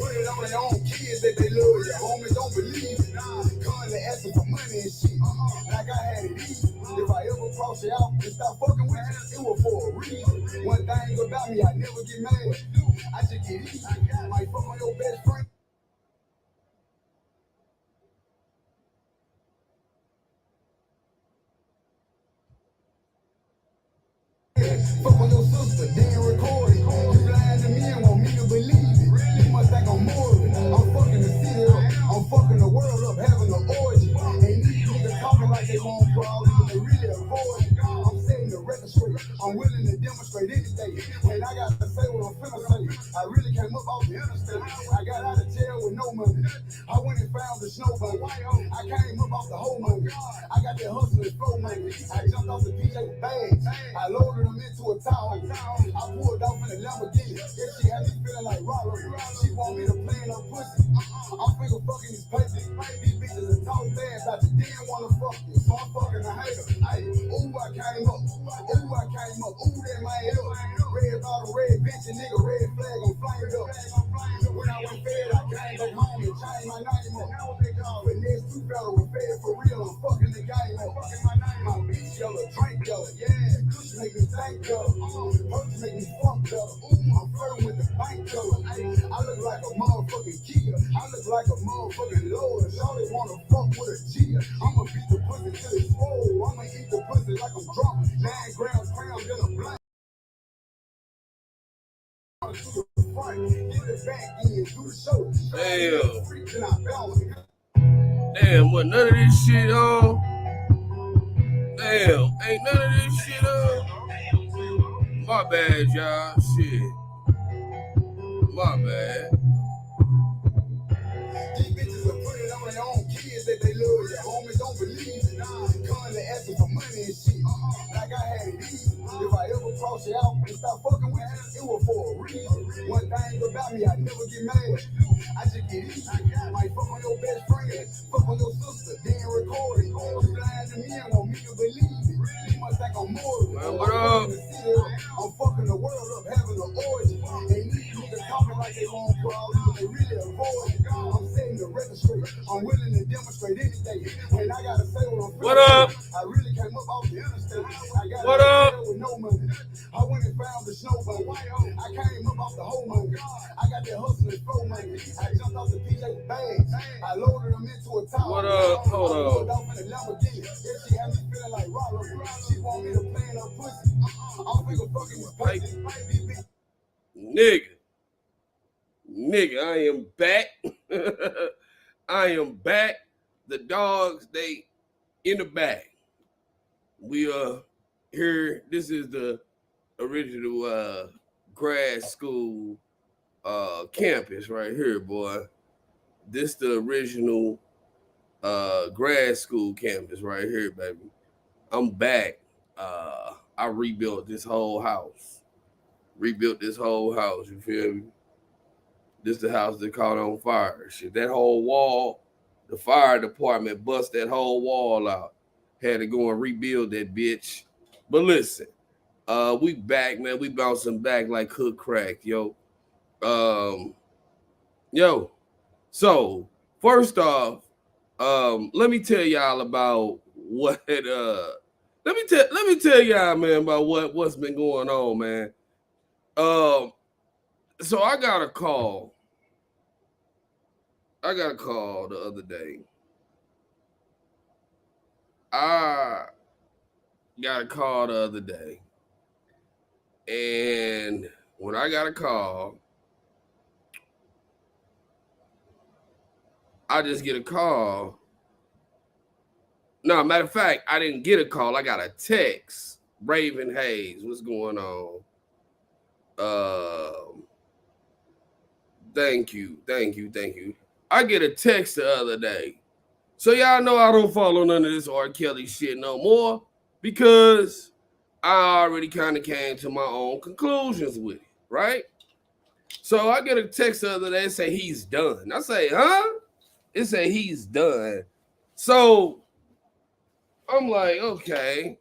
put it on their own kids that they love you. Homie, don't believe it. Currently asking for money and shit. Like I had it easy. If I ever cross you out and stop fucking with you, it was for a reason. One thing about me, I never get mad. I just get easy. Might fuck on your best friend. Fuck on your sister, then record it. You lying to me and want me to believe it. You must think I'm morbid. I'm fucking the city up. I'm fucking the world up, having an orgy. And these niggas talking like they want problems, but they really avoid it. I'm setting the record straight. I'm willing to demonstrate anything. And I got to say what I'm finna say. I really came up off the interstate. I got out of jail with no money. I went and found the snow bunny. I came up off the whole money. I got that hustle and flow money. I jumped off the PJ with bags. I loaded them into a Tahoe. I pulled off in a Lamborghini. That shit had me feeling like Rollo. She want me to play in her pussy. I'm finger fucking these places. These bitches are talk fast. I just didn't want to fuck you. So I'm fucking a hater. Ooh, I came up. Ooh, I came up. Ooh, that man up. Red bottle, red bitch, nigga, red flag, I'm flamed up. When I went fed, I came back home and changed my name up. But next two fellas were fed for real. I'm fucking the game up. My bitch yellow, drink yellow. Yeah, kush make me thank yellow. Perks make me fuck yellow. Ooh, I'm flirting with the bank yellow. I look like a motherfucking kid. I look like a motherfucking lord. Y'all they wanna fuck with a G. I'ma beat the pussy till it's full. I'ma eat the pussy like I'm drunk. 9 grams crammed in a blunt. Damn, what, none of this shit on? Damn, ain't none of this shit on? My bad, y'all. Shit. My bad. These bitches are putting on their own kids that they love you. Homie, don't believe it. Currently asking for money and shit. Like I had it easy. If I ever cross you out and stop fucking with you, it was for a reason. One thing about me, I never get mad. I just get easy. Might fuck on your best friend, fuck on your sister, then record it. You lying to me and want me to believe it. You must think I'm morbid. What up? I'm fucking the world up, having an orgy. And these niggas talking like they want problems, but they really avoid it. I'm setting the record straight. I'm willing to demonstrate anything. And I gotta say what I'm feeling. What up? I really came up off the interstate. I got What up? with no money. I went and found the snow bunny. I came up off the whole money. I got that hustle and flow money. I jumped off the PJ with bags. I loaded them into a Tahoe. What up? Hold I pulled on. off in a Lamborghini. That shit had me feeling like Rollo. She want me to play in her pussy. I'm finger fucking with pussy. Nigga, I am back. I am back. The dogs, they in the back. We are here. This is the original grad school campus right here, boy. This the original grad school campus right here, baby. I'm back. I rebuilt this whole house. You feel me? This the house that caught on fire. Shit, that whole wall, the fire department bust that whole wall out. Had to go and rebuild that bitch. But listen, we back, man. We bouncing back like hood crack, yo. Yo. So first off, let me tell y'all about what let me tell y'all, man, about what's been going on, man. So I got a call. The other day. I got a call the other day. And when I got a call, I just get a call. No, matter of fact, I didn't get a call. I got a text. Raven Hayes, what's going on? Thank you. I get a text the other day. So y'all know I don't follow none of this R Kelly shit no more because I already kind of came to my own conclusions with it, right? So I get a text the other day and say he's done. I say, huh? It say he's done. So I'm like, okay.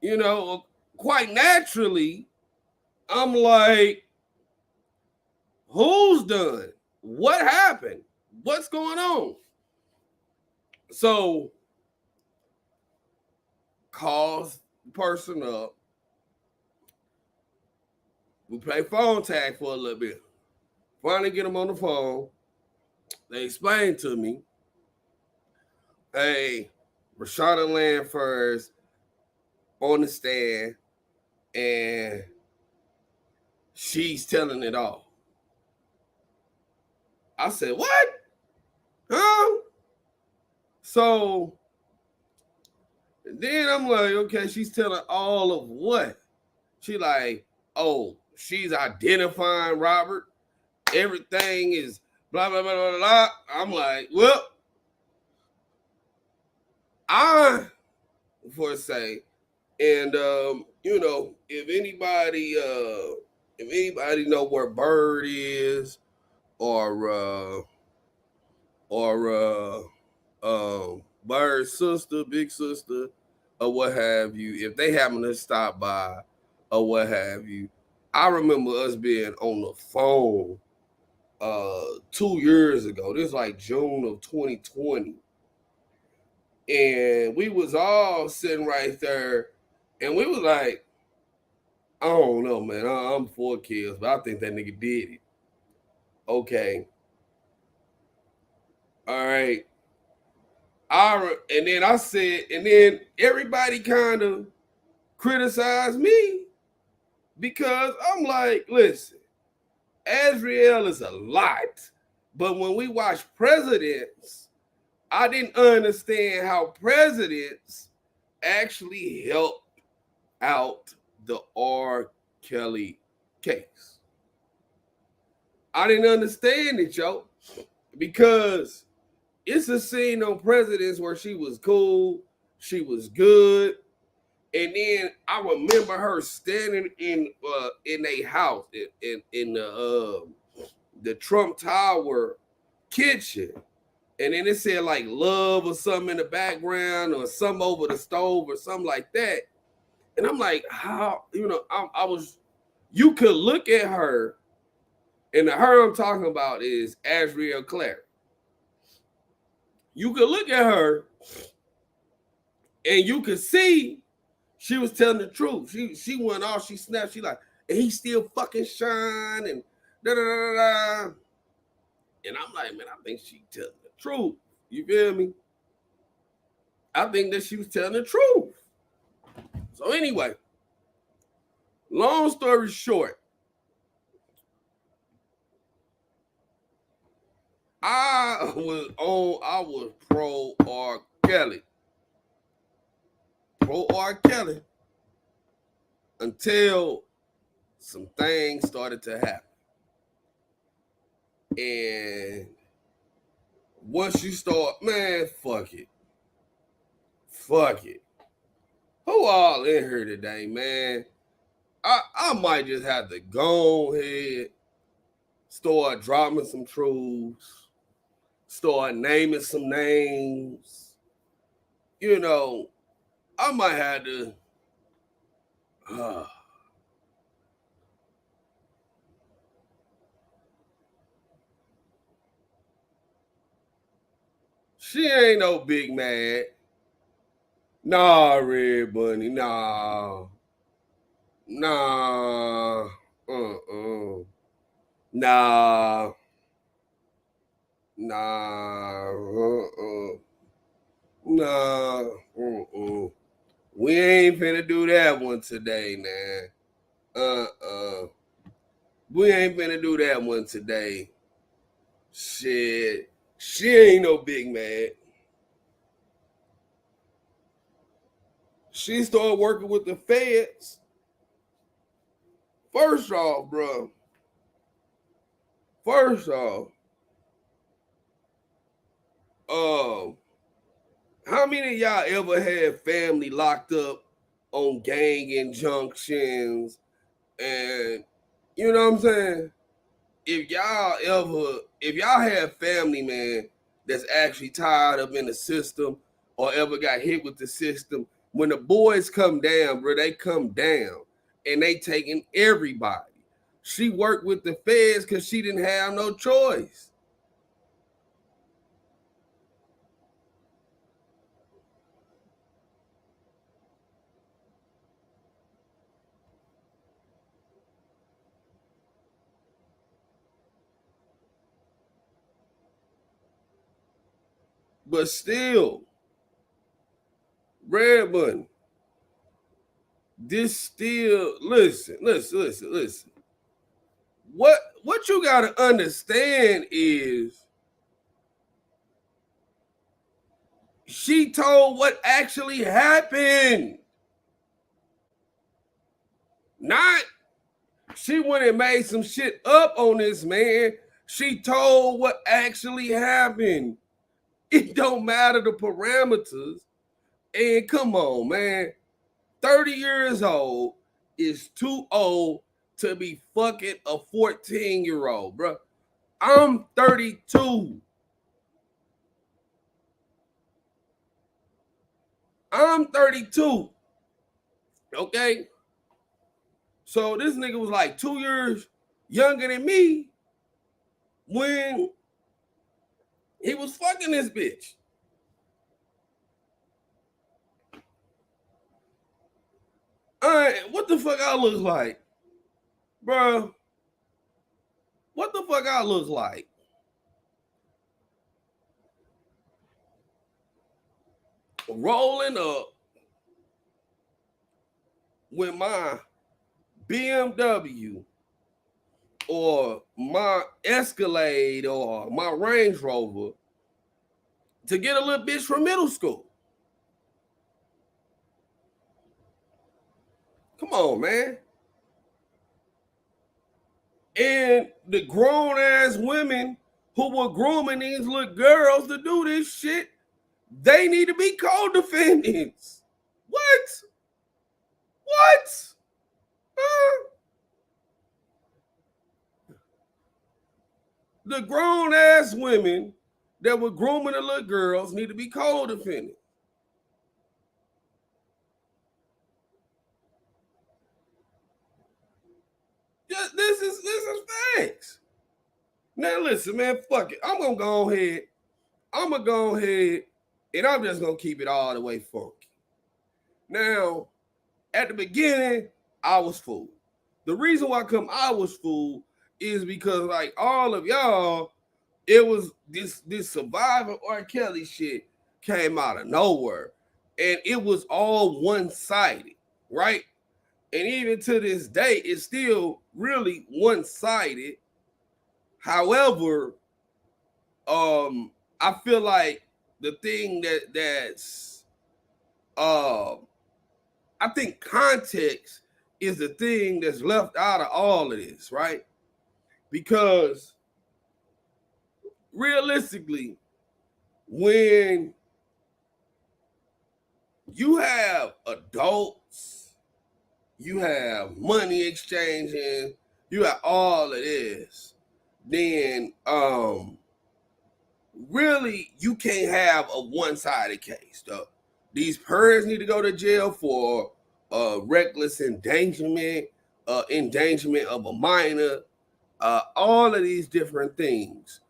You know, quite naturally, I'm like, Who's done? What happened? What's going on? So calls the person up. We play phone tag for a little bit. Finally get them on the phone. They explain to me, hey, Rashada Land first on the stand, and she's telling it all. I said, what? Huh? So then I'm like, okay, she's telling all of what? She like, oh, she's identifying Robert. Everything is blah, blah, blah, blah, blah. I'm like, well, I, for say, and if anybody know where Bird is, or Bird's sister, big sister, or what have you, if they happen to stop by or what have you, I remember us being on the phone 2 years ago. This is like June of 2020. And we was all sitting right there, and we was like, I don't know, man. I'm for kills, but I think that nigga did it. Okay. All right. And then I said, and then everybody kind of criticized me because I'm like, listen, Azriel is a lot. But when we watch presidents, I didn't understand how presidents actually helped out the R. Kelly case. I didn't understand it, yo, because it's a scene on Presidents where she was cool, she was good, and then I remember her standing in a house in the Trump Tower kitchen, and then it said like love or something in the background or something over the stove or something like that, and I'm like, how I was, you could look at her, and the her I'm talking about is Azriel Clare. You could look at her and you could see she was telling the truth. She went off, she snapped, she like, and he still fucking shine and da da da da. And I'm like, man, I think she telling the truth. You feel me? I think that she was telling the truth. So anyway, long story short, I was pro R Kelly. Pro R Kelly until some things started to happen. And once you start, man, fuck it. Fuck it. Who all in here today, man? I might just have to go ahead, start dropping some truths, start naming some names. I might have to. She ain't no Big Mad. Nah, Red Bunny. Nah. Nah. Nah. Nah. Nah. We ain't finna do that one today, man. We ain't finna do that one today. Shit. She ain't no Big Mad. She started working with the feds. First off, bro. How many of y'all ever had family locked up on gang injunctions? And you know what I'm saying? If y'all have family, man, that's actually tied up in the system or ever got hit with the system, when the boys come down, bro, they come down and they taking everybody. she worked with the feds because she didn't have no choice. But still, Redmond, this still, listen. What you gotta understand is she told what actually happened. Not she went and made some shit up on this man. She told what actually happened. It don't matter the parameters. And come on, man. 30 years old is too old to be fucking a 14-year-old, bro. I'm 32. I'm 32. Okay? So this nigga was like 2 years younger than me when he was fucking this bitch. All right, what the fuck I look like? Bro, what the fuck I look like? Rolling up with my BMW or my Escalade or my Range Rover to get a little bitch from middle school. Come on, man. And the grown ass women who were grooming these little girls to do this shit, they need to be co-defendants. What? What? The grown ass women that were grooming the little girls need to be co-defendants. This is facts. Now listen, man, fuck it. I'm gonna go ahead and I'm just gonna keep it all the way funky. Now, at the beginning, I was fooled. The reason why I was fooled is because like all of y'all, it was this Survivor R Kelly shit came out of nowhere. And it was all one-sided, right? And even to this day, it's still really one-sided. However, I feel like the thing that's I think context is the thing that's left out of all of this, right? Because realistically, when you have adults, you have money exchanging, you have all of this, then really you can't have a one-sided case, though. These parents need to go to jail for reckless endangerment, endangerment of a minor, all of these different things.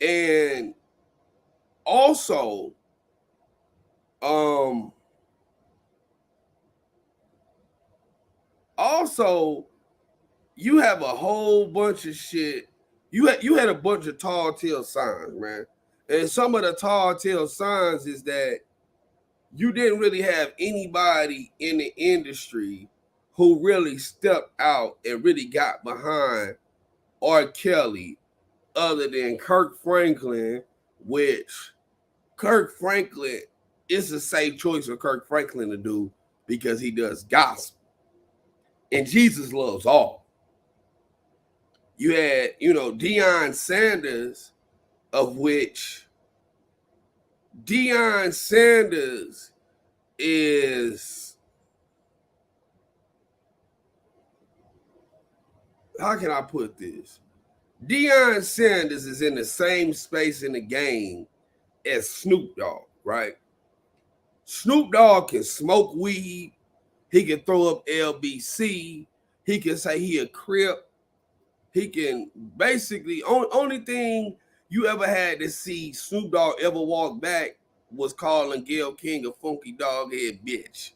And also, also, you have a whole bunch of shit. You had a bunch of tall tale signs, man. And some of the tall tale signs is that you didn't really have anybody in the industry who really stepped out and really got behind R. Kelly other than Kirk Franklin, which Kirk Franklin is a safe choice for Kirk Franklin to do because he does gospel. And Jesus loves all. You had, Deion Sanders, of which Deion Sanders is, how can I put this? Deion Sanders is in the same space in the game as Snoop Dogg, right? Snoop Dogg can smoke weed. He can throw up LBC. He can say he a Crip. He can basically only thing you ever had to see Snoop Dogg ever walk back was calling Gayle King a funky dog head bitch.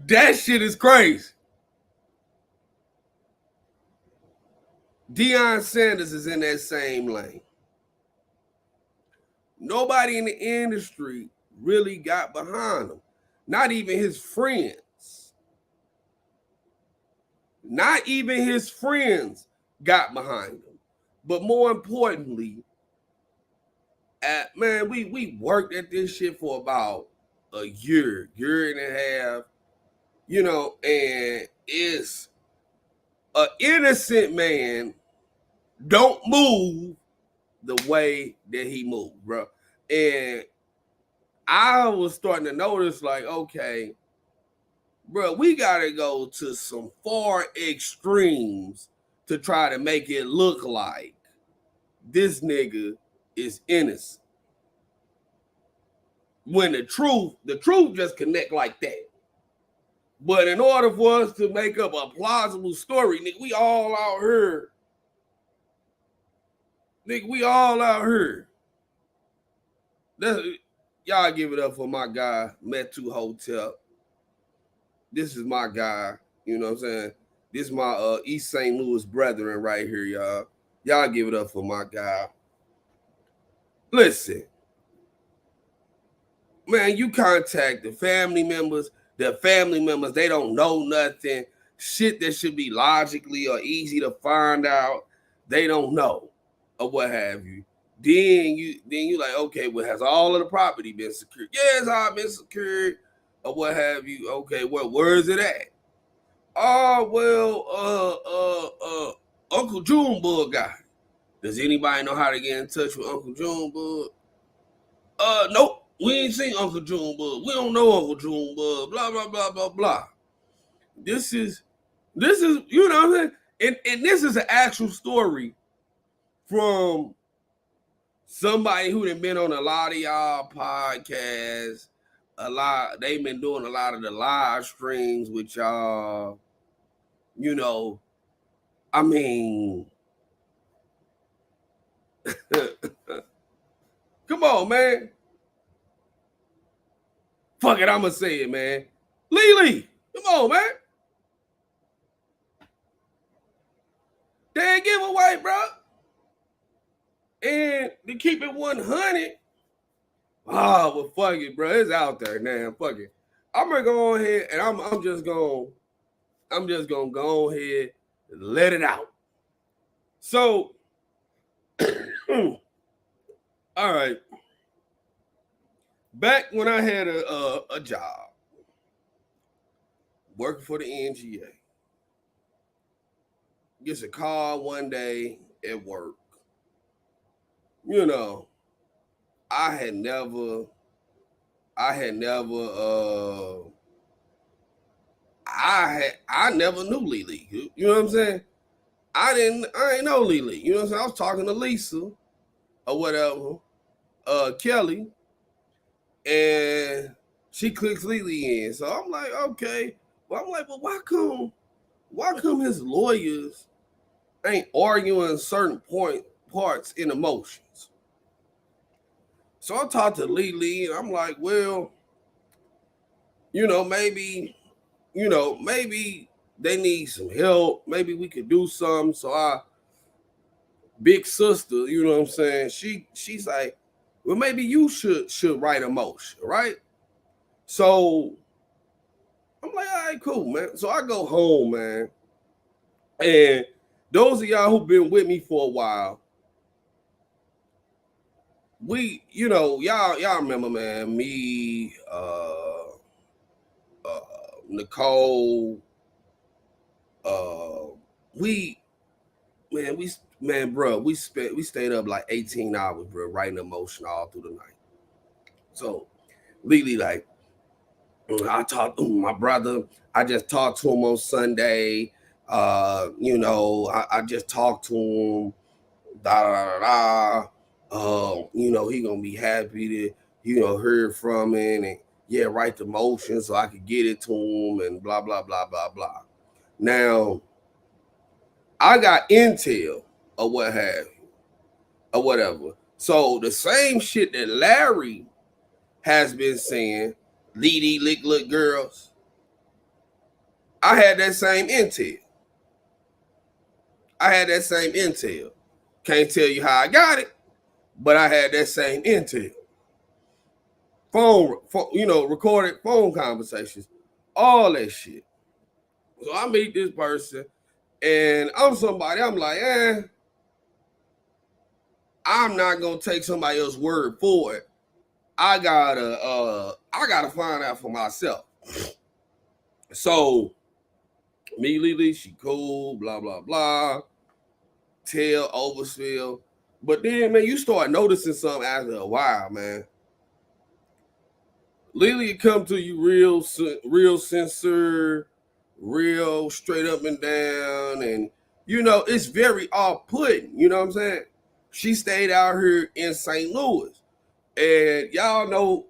That shit is crazy. Deion Sanders is in that same lane. Nobody in the industry really got behind him. Not even his friends. Not even his friends got behind him. But more importantly, man, we worked at this shit for about a year and a half, and it's an innocent man don't move the way that he moved, bro. And I was starting to notice, like, okay, bro, we gotta go to some far extremes to try to make it look like this nigga is innocent. When the truth just connect like that. But in order for us to make up a plausible story, nigga, we all out here. Nigga, we all out here. Y'all give it up for my guy, Metu Hotel. This is my guy. You know what I'm saying? This is my East St. Louis brethren right here, y'all. Y'all give it up for my guy. Listen, man, you contact the family members, they don't know nothing. Shit that should be logically or easy to find out, they don't know, or what have you. Then you like, okay, well, has all of the property been secured? Yeah, it's all been secured, or what have you. Okay, well, where is it at? Oh, well, Uncle Junebug got it. Does anybody know how to get in touch with Uncle Junebug? Nope. We ain't seen Uncle Junebug. We don't know Uncle Junebug. Blah blah blah blah blah. This is, you know what I'm saying? And this is an actual story from somebody who done been on a lot of y'all podcasts. They've been doing a lot of the live streams with y'all. You know, I mean, come on, man. Fuck it, I'ma say it, man. Lily, come on, man. Dead giveaway, bro. And to keep it 100, well, fuck it, bro. It's out there now. Fuck it. I'm gonna go ahead and I'm just gonna go ahead and let it out. So, all right. Back when I had a job working for the NGA, gets a call one day at work. You know, I never knew Lily. You know what I'm saying? I ain't know Lily. You know what I'm saying? I was talking to Lisa or whatever, Kelly, and she clicks Lily in. So I'm like, okay. Well, I'm like, well, why come his lawyers ain't arguing certain parts in emotions? So I talked to Lily, and I'm like, well, maybe they need some help. Maybe we could do something. So our big sister, you know what I'm saying? She's like, well, maybe you should write a motion, right? So I'm like, all right, cool, man. So I go home, man. And those of y'all who've been with me for a while, y'all remember, man, me, Nicole, we stayed up like 18 hours, bro, writing a motion all through the night. So Lily, like, I talked to my brother. I just talked to him on Sunday. I just talked to him. Da da da da. He gonna be happy to, hear from him, and yeah, write the motion so I could get it to him and blah blah blah blah blah. Now I got intel or what have you or whatever. So the same shit that Larry has been saying, Leedy lick lick girls, I had that same intel. I had that same intel. Can't tell you how I got it, but I had that same intel. Phone, recorded phone conversations, all that shit. So I meet this person, and I'm somebody. I'm like, I'm not gonna take somebody else's word for it. I gotta find out for myself. So me, Lily, she cool, blah blah blah. Tell overspill, but then man, you start noticing something after a while, man. Lily come to you real sincere, real straight up and down, and it's very off-putting. You know what I'm saying? She stayed out here in St. Louis, and y'all know,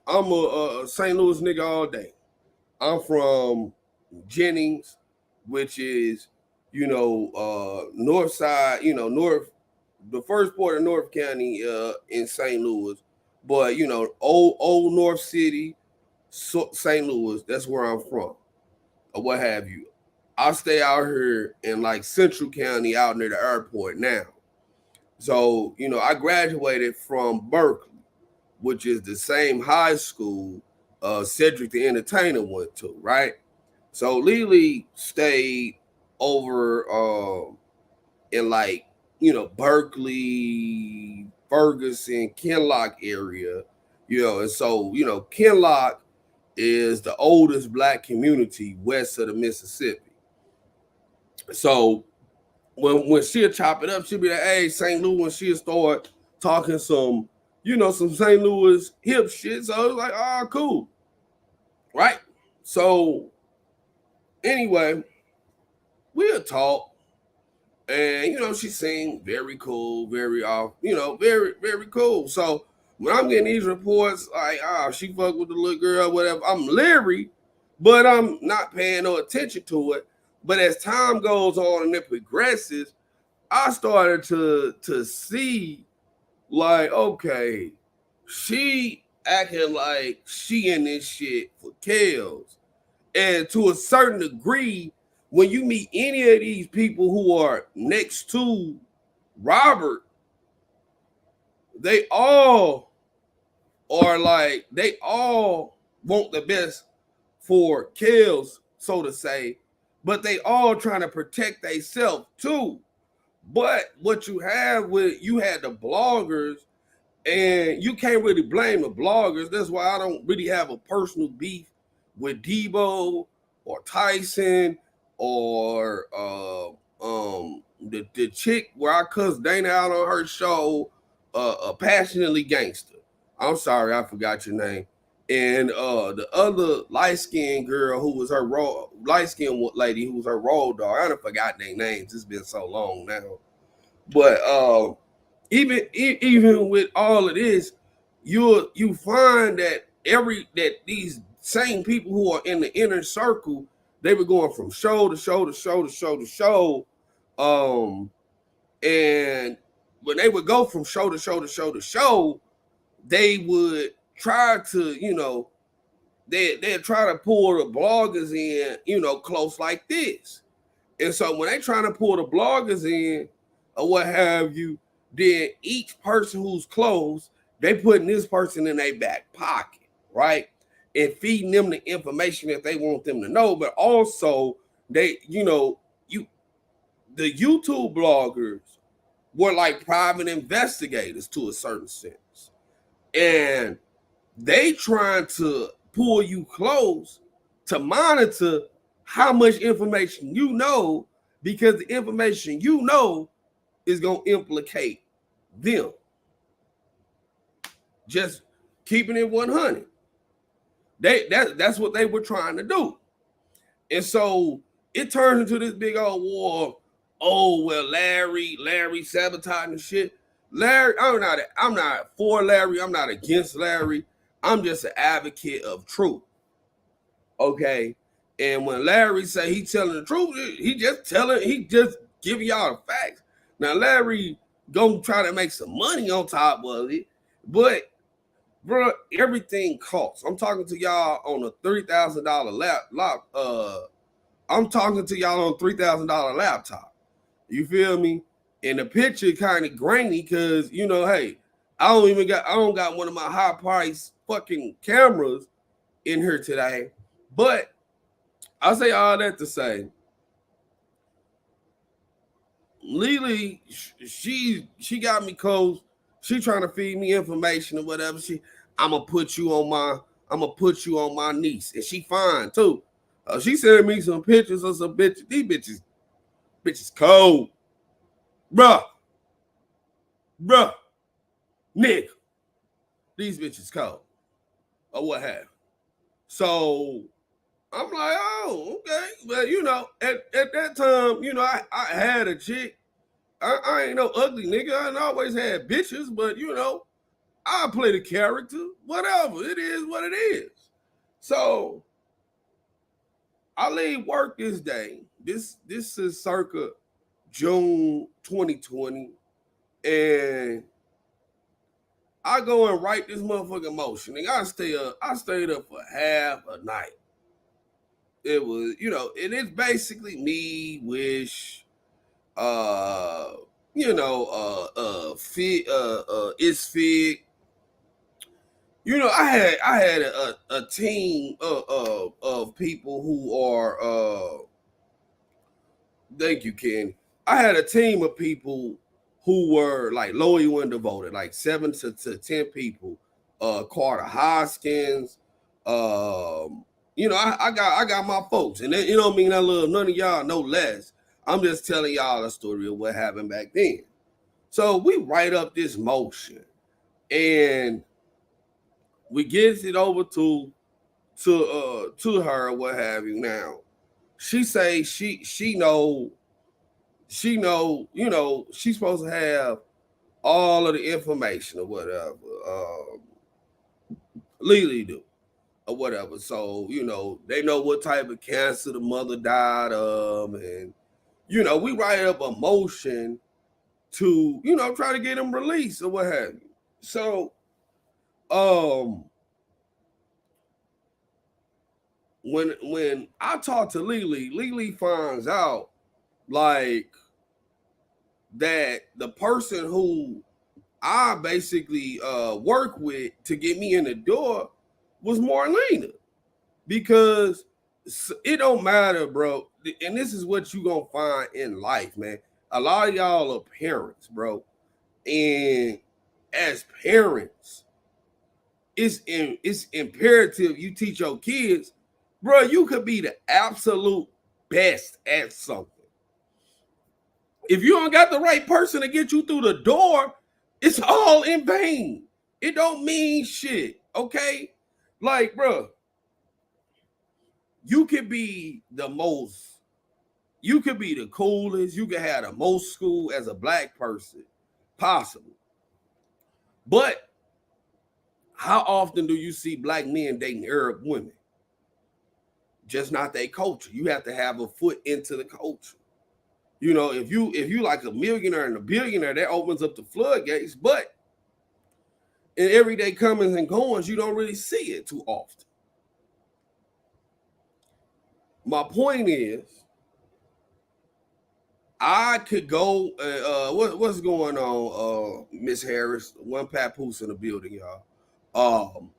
I'm a St. Louis nigga all day. I'm from Jennings, which is north side, north, the first part of North County in St. Louis, but old North City, St. Louis. That's where I'm from, or what have you. I stay out here in like Central County, out near the airport now. So I graduated from Berkeley, which is the same high school Cedric the Entertainer went to, right? So Lily stayed over in like Berkeley, Ferguson, Kinlock area, and so Kinlock is the oldest black community west of the Mississippi. So when she'll chop it up, she'll be like, "Hey, St. Louis," and she'll start talking some St. Louis hip shit. So it's like, "Ah, cool," right? So anyway, we'll talk. And she seemed very cool, very off, very, very cool. So when I'm getting these reports, like, she fucked with the little girl, whatever, I'm leery, but I'm not paying no attention to it. But as time goes on and it progresses, I started to see, like, okay, she acting like she in this shit for kills. And to a certain degree, when you meet any of these people who are next to Robert, they all want the best for Kels, so to say, but they all trying to protect themselves too. But what you had the bloggers, and you can't really blame the bloggers. That's why I don't really have a personal beef with Debo or Tyson or the chick where I cussed Dana out on her show, Passionately Gangster. I'm sorry, I forgot your name. And the other light-skinned girl who was her light-skinned lady who was her road dog. I don't forgot their names. It's been so long now. But even with all of this, you find that these same people who are in the inner circle, they were going from show to show to show to show to show, and when they would go from show to show to show to show, they would try to they'd try to pull the bloggers in close like this. And so when they trying to pull the bloggers in or what have you, then each person who's close, they putting this person in their back pocket, right? And feeding them the information that they want them to know. But also the YouTube bloggers were like private investigators to a certain sense. And they trying to pull you close to monitor how much information you know, because the information you know is going to implicate them. Just keeping it 100. That's what they were trying to do. And so it turns into this big old war. Oh, well, Larry sabotaging shit. Larry, I'm not for Larry. I'm not against Larry. I'm just an advocate of truth. Okay. And when Larry say he telling the truth, he just giving y'all the facts. Now Larry gonna try to make some money on top of it, but bro, everything costs. I'm talking to y'all on a $3,000 laptop. I'm talking to y'all on $3,000 laptop. You feel me? And the picture kind of grainy because hey, I don't got one of my high price fucking cameras in here today. But I say all that to say, Lily, she got me close. She trying to feed me information or whatever. I'm gonna put you on my niece, and she fine too. She sent me some pictures of some bitches. These bitches cold, bruh, nigga. These bitches cold or what have. So I'm like, oh, okay. But at that time, I had a chick. I ain't no ugly nigga. I always had bitches, but I play the character. Whatever. It is what it is. So I leave work this day. This is circa June 2020. And I go and write this motherfucking motion. And I stayed up for half a night. It was, it's basically me, Wish, Fig, it's Fig. I had a team of people who are thank you, Ken. I had a team of people who were like loyal and devoted, like 7 to 10 people. Carter Hoskins, I got my folks, and you know what I mean. I love none of y'all, no less. I'm just telling y'all a story of what happened back then. So we write up this motion, and we get it over to her, what have you. Now she say she know, she's supposed to have all of the information or whatever. Lily do or whatever. So they know what type of cancer the mother died of, and we write up a motion to try to get him released or what have you. So when I talk to Lily finds out like that the person who I basically work with to get me in the door was Marlena, because it don't matter, bro. And this is what you gonna find in life, man. A lot of y'all are parents, bro, and as parents, it's imperative you teach your kids, bro. You could be the absolute best at something. If you don't got the right person to get you through the door, it's all in vain. It don't mean shit, okay? Like, bro, you could be the coolest, you could have the most school as a black person possible. But how often do you see black men dating Arab women? Just not their culture. You have to have a foot into the culture. If you like a millionaire and a billionaire, that opens up the floodgates. But in everyday comings and goings, you don't really see it too often. My point is, I could go. What's going on, Miss Harris? One papoose in the building, y'all.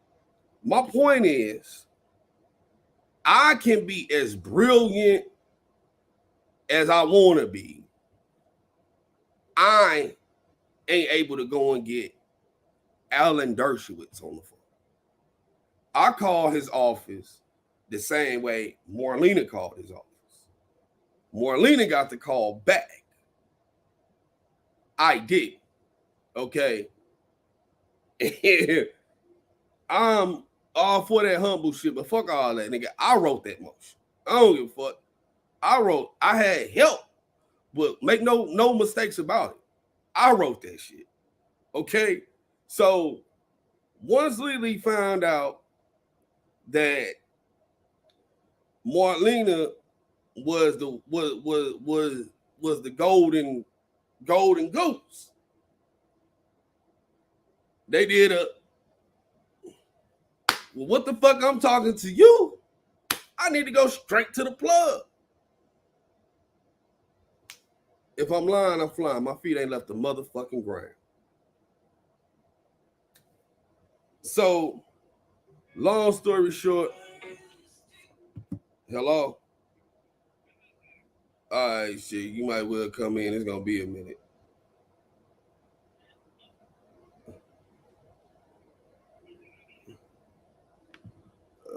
My point is, I can be as brilliant as I want to be. I ain't able to go and get Alan Dershowitz on the phone. I call his office the same way Marlena called his office. Marlena got the call back. I did. Okay. I'm all for that humble shit, but fuck all that, nigga. I wrote that motion. I don't give a fuck. I had help, but make no mistakes about it. I wrote that shit. Okay. So Once Lily found out that Marlena was the golden goose, they did a, well, what the fuck, I'm talking to you? I need to go straight to the plug. If I'm lying, I'm flying. My feet ain't left the motherfucking ground. So, long story short, hello? All right, shit, you might well come in. It's gonna be a minute.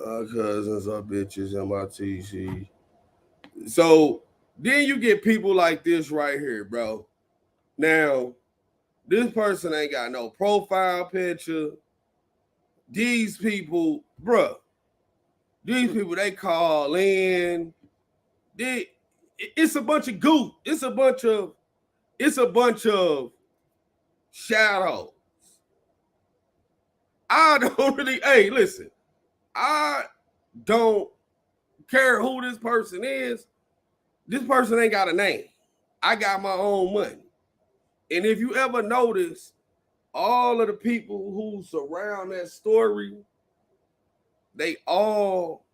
Our cousins are bitches, MITC. So then you get people like this right here, bro. Now, this person ain't got no profile picture. These people, bro, these people, they call in. It's a bunch of goop. It's a bunch of shadows. I don't really, hey, listen, I don't care who this person is. This person ain't got a name. I got my own money. And if you ever notice, all of the people who surround that story, they all,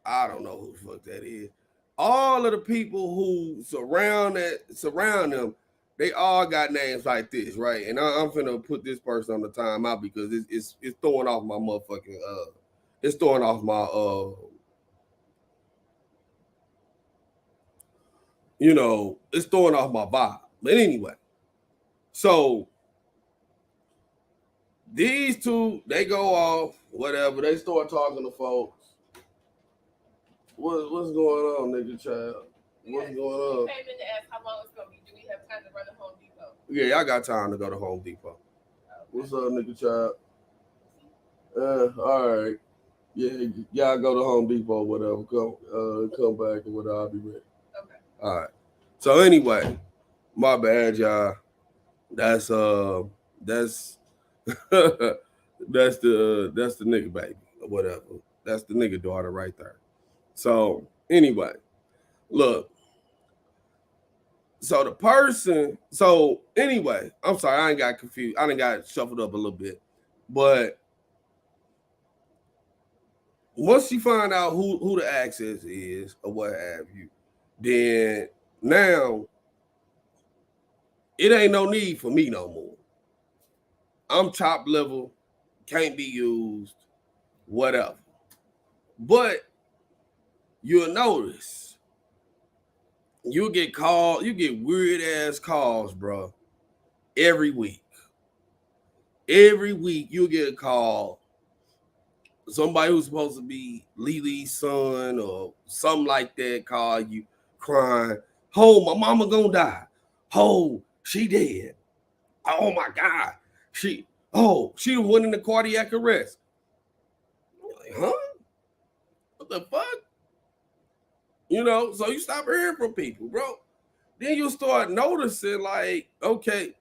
I don't know who the fuck that is. All of the people who surround them, they all got names like this, right? And I'm finna put this person on the timeout because it's throwing off my motherfucking it's throwing off my it's throwing off my vibe. But anyway, so these two, they go off, whatever. They start talking to folks. What's going on, nigga child? What's going on? You came in to ask how long it's gonna be. Do we have time to run to Home Depot? Yeah, I got time to go to Home Depot. Okay. What's up, nigga child? All right. Yeah, y'all go to Home Depot, whatever. Come back and whatever. I'll be ready. Okay. All right. So anyway, my bad, y'all. That's that's that's the nigga baby or whatever. That's the nigga daughter right there. So anyway, look. So the person. So anyway, I'm sorry, I ain't got confused. I done got shuffled up a little bit, but once you find out who the access is or what have you, then now it ain't no need for me no more. I'm top level, can't be used, whatever. But you'll notice you get weird ass calls, bro. Every week. Every week you'll get a call. Somebody who's supposed to be Lily's son or something like that call you crying. Oh, my mama gonna die. Oh, she dead. Oh my God. She the one in the cardiac arrest. Like, huh? What the fuck? So you stop hearing from people, bro. Then you start noticing, like, okay,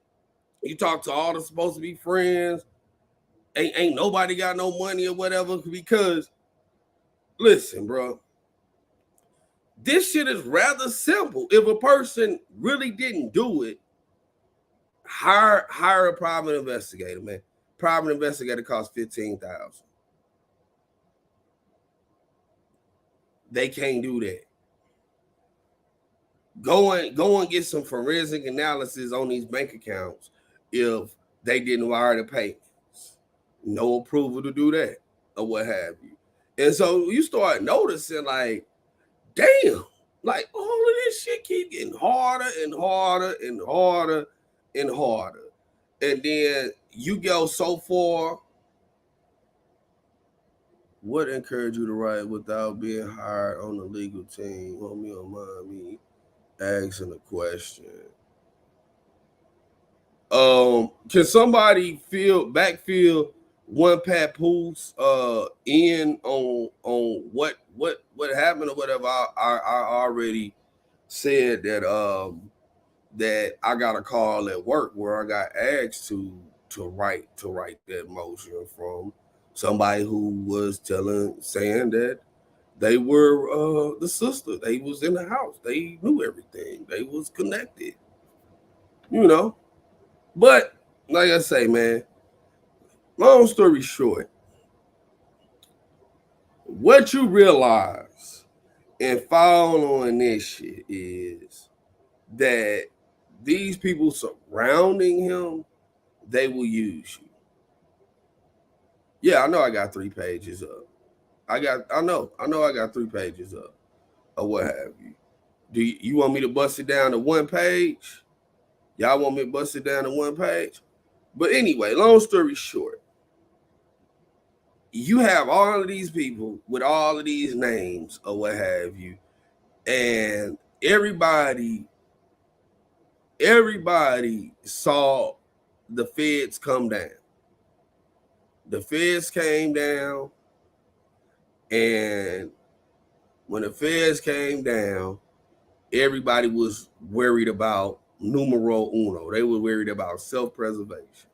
you talk to all the supposed to be friends. Ain't nobody got no money or whatever, because listen, bro, this shit is rather simple. If a person really didn't do it, hire a private investigator, man. Private investigator costs $15,000. They can't do that. Go and get some forensic analysis on these bank accounts if they didn't wire the payments. No approval to do that or what have you. And so you start noticing, like, damn, like all of this shit keep getting harder and harder and harder and harder. And then you go so far. What encouraged you to write without being hired on the legal team? Homie, don't mind me asking a question. Can somebody backfill one papoose in on what happened or whatever? I already said that that I got a call at work where I got asked to write that motion from somebody who was saying that they were the sister. They was in the house. They knew everything. They was connected. You know. But like I say, man, long story short, what you realize and follow on this shit is that these people surrounding him, they will use you. Yeah, I know I got 3 pages up. I know I got 3 pages up or what have you. Do you want me to bust it down to 1 page? Y'all want me to bust it down to 1 page? But anyway, long story short, you have all of these people with all of these names or what have you, and everybody saw the feds come down. The feds came down, and when the feds came down, everybody was worried about numero uno. They were worried about self-preservation.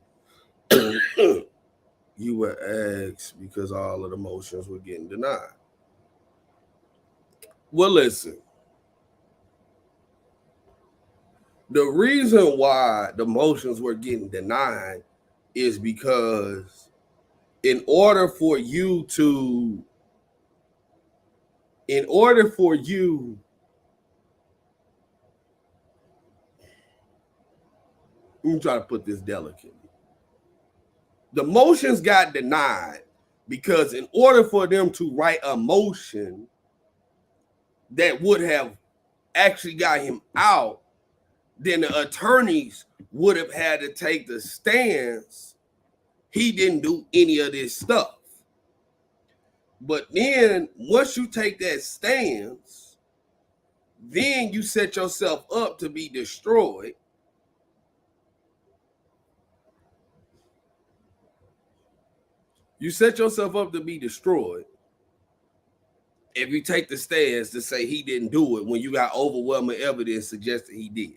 You were asked because all of the motions were getting denied. Well, listen. The reason why the motions were getting denied is because in order for you let me try to put this delicately. The motions got denied because in order for them to write a motion that would have actually got him out, then the attorneys would have had to take the stance he didn't do any of this stuff. But then once you take that stance, then you set yourself up to be destroyed. You set yourself up to be destroyed if you take the stance to say he didn't do it when you got overwhelming evidence suggesting he did.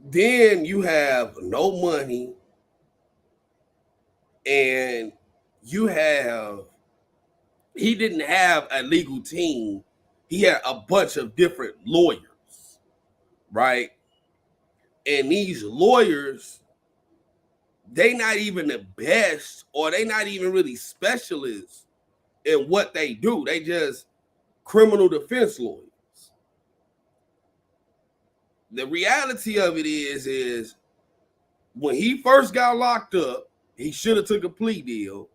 Then you have no money, and he didn't have a legal team. He had a bunch of different lawyers, right? And these lawyers, they not even the best, or they not even really specialists in what they do. They just criminal defense lawyers. The reality of it is when he first got locked up, he should have took a plea deal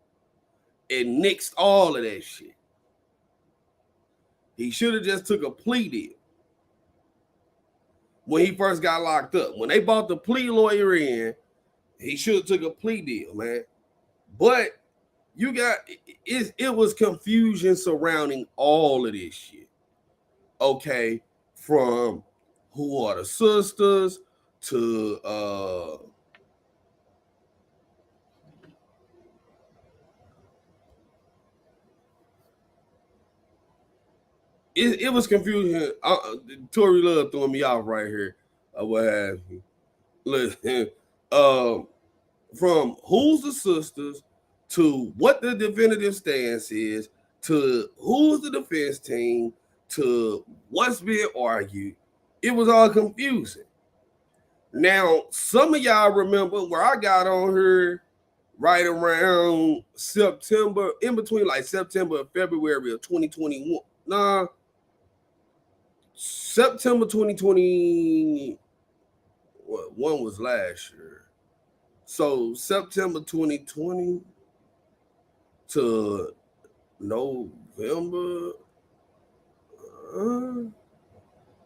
and nixed all of that shit. He should have just took a plea deal when he first got locked up. When they brought the plea lawyer in, he should have took a plea deal, man. But it was confusion surrounding all of this shit. Okay, from who are the sisters to it was confusion. Tory Love throwing me off right here. What have you? Listen, from who's the sisters to what the definitive stance is to who's the defense team to what's being argued. It was all confusing. Now, some of y'all remember where I got on here right around September, in between like September and February of 2021. Nah, September 2020. One was last year. So September 2020 to November.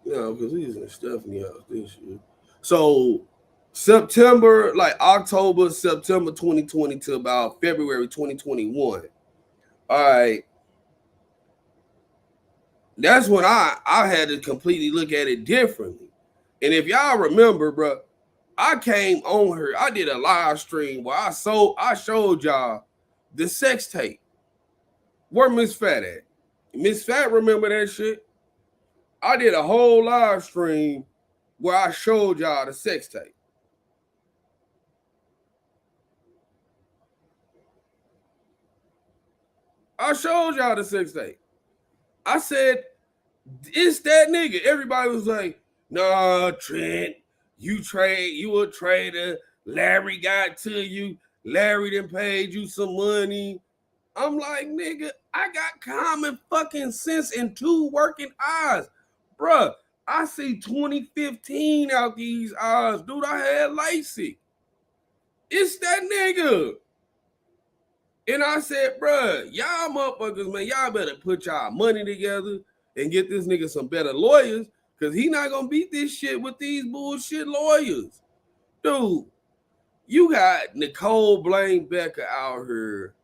Because he's in Stephanie house this year. So September, like October, September 2020 to about February 2021. All right. That's when I had to completely look at it differently. And if y'all remember, bro, I came on here. I did a live stream where I showed y'all the sex tape. Where Miss Fat at? Miss Fat remember that shit? I did a whole live stream where I showed y'all the sex tape. I showed y'all the sex tape. I said, it's that nigga. Everybody was like, nah, Trent, you a trader. Larry got to you. Larry done paid you some money. I'm like, nigga, I got common fucking sense and two working eyes. Bruh, I see 2015 out these eyes. Dude, I had LASIK. It's that nigga. And I said, bruh, y'all motherfuckers, man, y'all better put y'all money together and get this nigga some better lawyers, because he not gonna beat this shit with these bullshit lawyers. Dude, you got Nicole Blaine Becker out here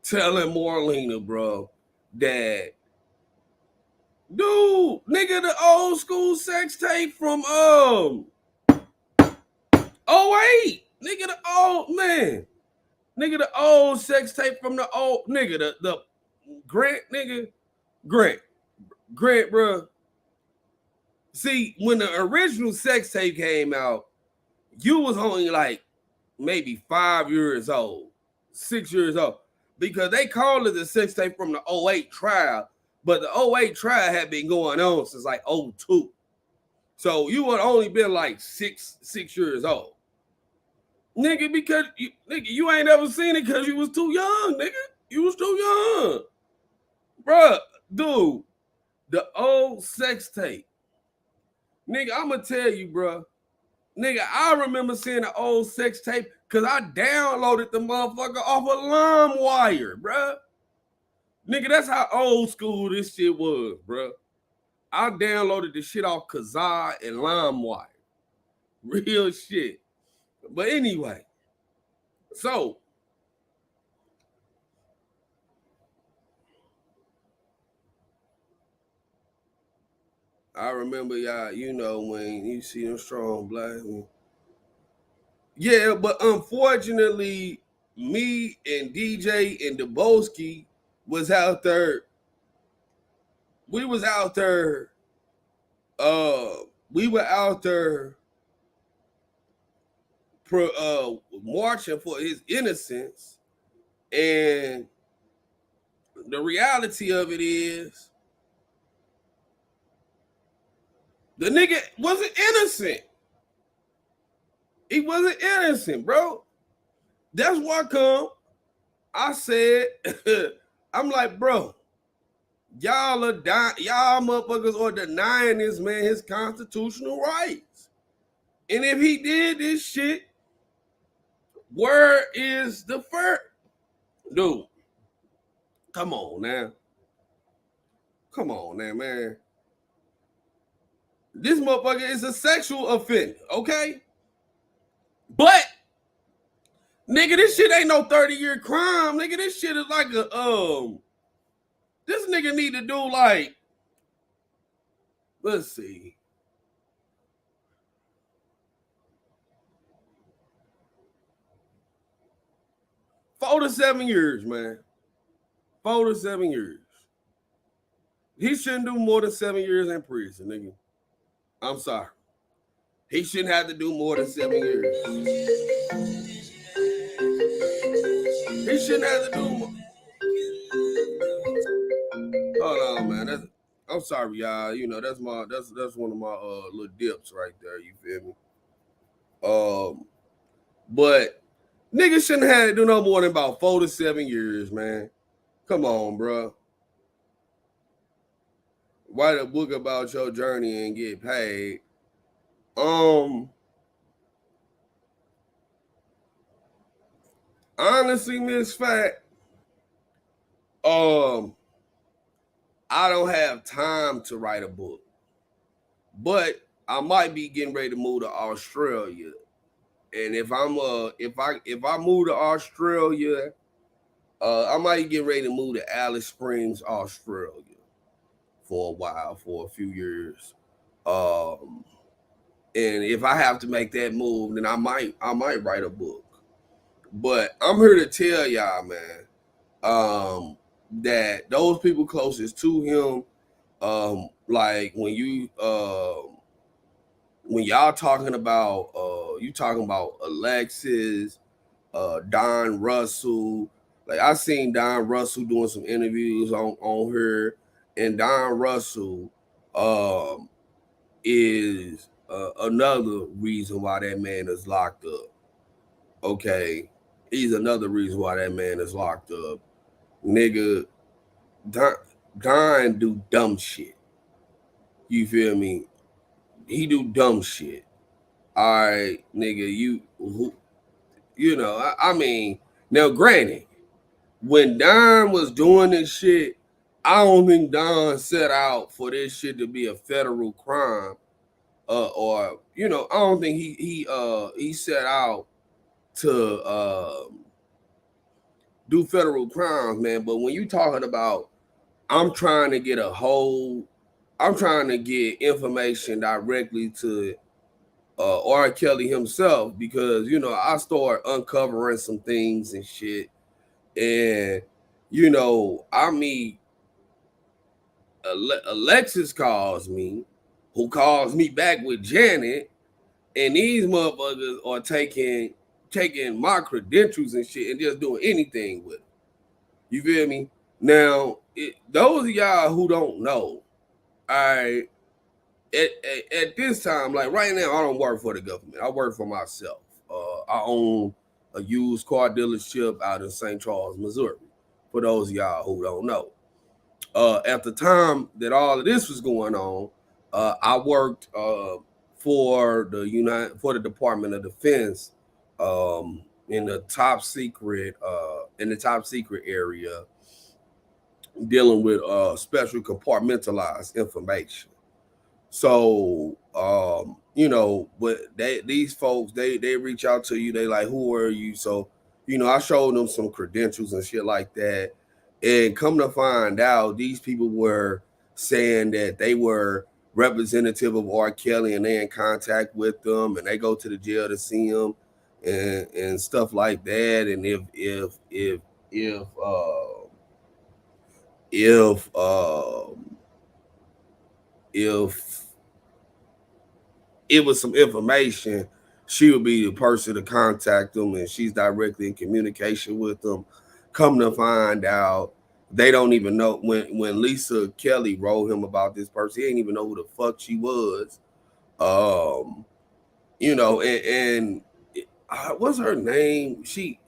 telling Marlena, bro, that dude, nigga, the old school sex tape from '08. Nigga, the old man. Nigga, the old sex tape from the old nigga, the Grant nigga, Grant, bro. See, when the original sex tape came out, you was only like maybe 5 years old, 6 years old, because they called it the sex tape from the '08 trial, but the '08 trial had been going on since like '02. So you would only been like six years old. Nigga, because you ain't ever seen it because you was too young, nigga. You was too young. Bruh, dude, the old sex tape. Nigga, I'ma tell you, bruh. Nigga, I remember seeing the old sex tape because I downloaded the motherfucker off of LimeWire, bruh. Nigga, that's how old school this shit was, bruh. I downloaded the shit off Kazaa and LimeWire. Real shit. But anyway, so I remember y'all, when you see them strong black men. Yeah, but unfortunately, me and DJ and Deboski was out there. We was out there. We were out there marching for his innocence, and the reality of it is, the nigga wasn't innocent. He wasn't innocent, bro. That's why I said, I'm like, bro, y'all are y'all motherfuckers are denying this man his constitutional rights. And if he did this shit, where is the first? Dude, come on now. Come on now, man. This motherfucker is a sexual offender, okay? But nigga, this shit ain't no 30-year crime. Nigga, this shit is like this nigga need to do like, let's see. 4 to 7 years, man. 4 to 7 years. He shouldn't do more than 7 years in prison, nigga. I'm sorry. He shouldn't have to do more than 7 years. He shouldn't have to do more. Hold on, man. I'm sorry, y'all. That's one of my little dips right there. You feel me? But niggas shouldn't have to do no more than about 4 to 7 years, man. Come on, bro. Write a book about your journey and get paid. Honestly, Miss Fat, I don't have time to write a book, but I might be getting ready to move to Australia. And if I move to Australia, I might get ready to move to Alice Springs, Australia, for a while, for a few years. And if I have to make that move, then I might write a book. But I'm here to tell y'all, man, that those people closest to him, like when y'all talking about you talking about Alexis, Don Russell, Like I seen Don Russell doing some interviews on her, and Don Russell um is another reason why that man is locked up. Okay, he's another reason why that man is locked up. Nigga, Don, Don do dumb shit. You feel me? He do dumb shit. All right, nigga, I mean, now granted, when Don was doing this shit, I don't think Don set out for this shit to be a federal crime. Or I don't think he set out to do federal crimes, man. But when you talking about, I'm trying to get a whole, I'm trying to get information directly to R Kelly himself, because I start uncovering some things and shit, and I meet Alexis calls me, who calls me back with Janet, and these motherfuckers are taking my credentials and shit and just doing anything with it. You feel me? Now, those of y'all who don't know, I at this time, like right now, I don't work for the government. I work for myself. I own a used car dealership out in St. Charles, Missouri. For those of y'all who don't know, at the time that all of this was going on, I worked for the Department of Defense, in the top secret area, dealing with special compartmentalized information. So but these folks, they reach out to you. They like, who are you? So I showed them some credentials and shit like that, and come to find out, these people were saying that they were representative of R. Kelly, and they in contact with them, and they go to the jail to see him, and stuff like that. And if if if it was some information, she would be the person to contact them, and she's directly in communication with them. Come to find out, they don't even know. When Lisa Kelly wrote him about this person, he didn't even know who the fuck she was. Um, and what's her name? She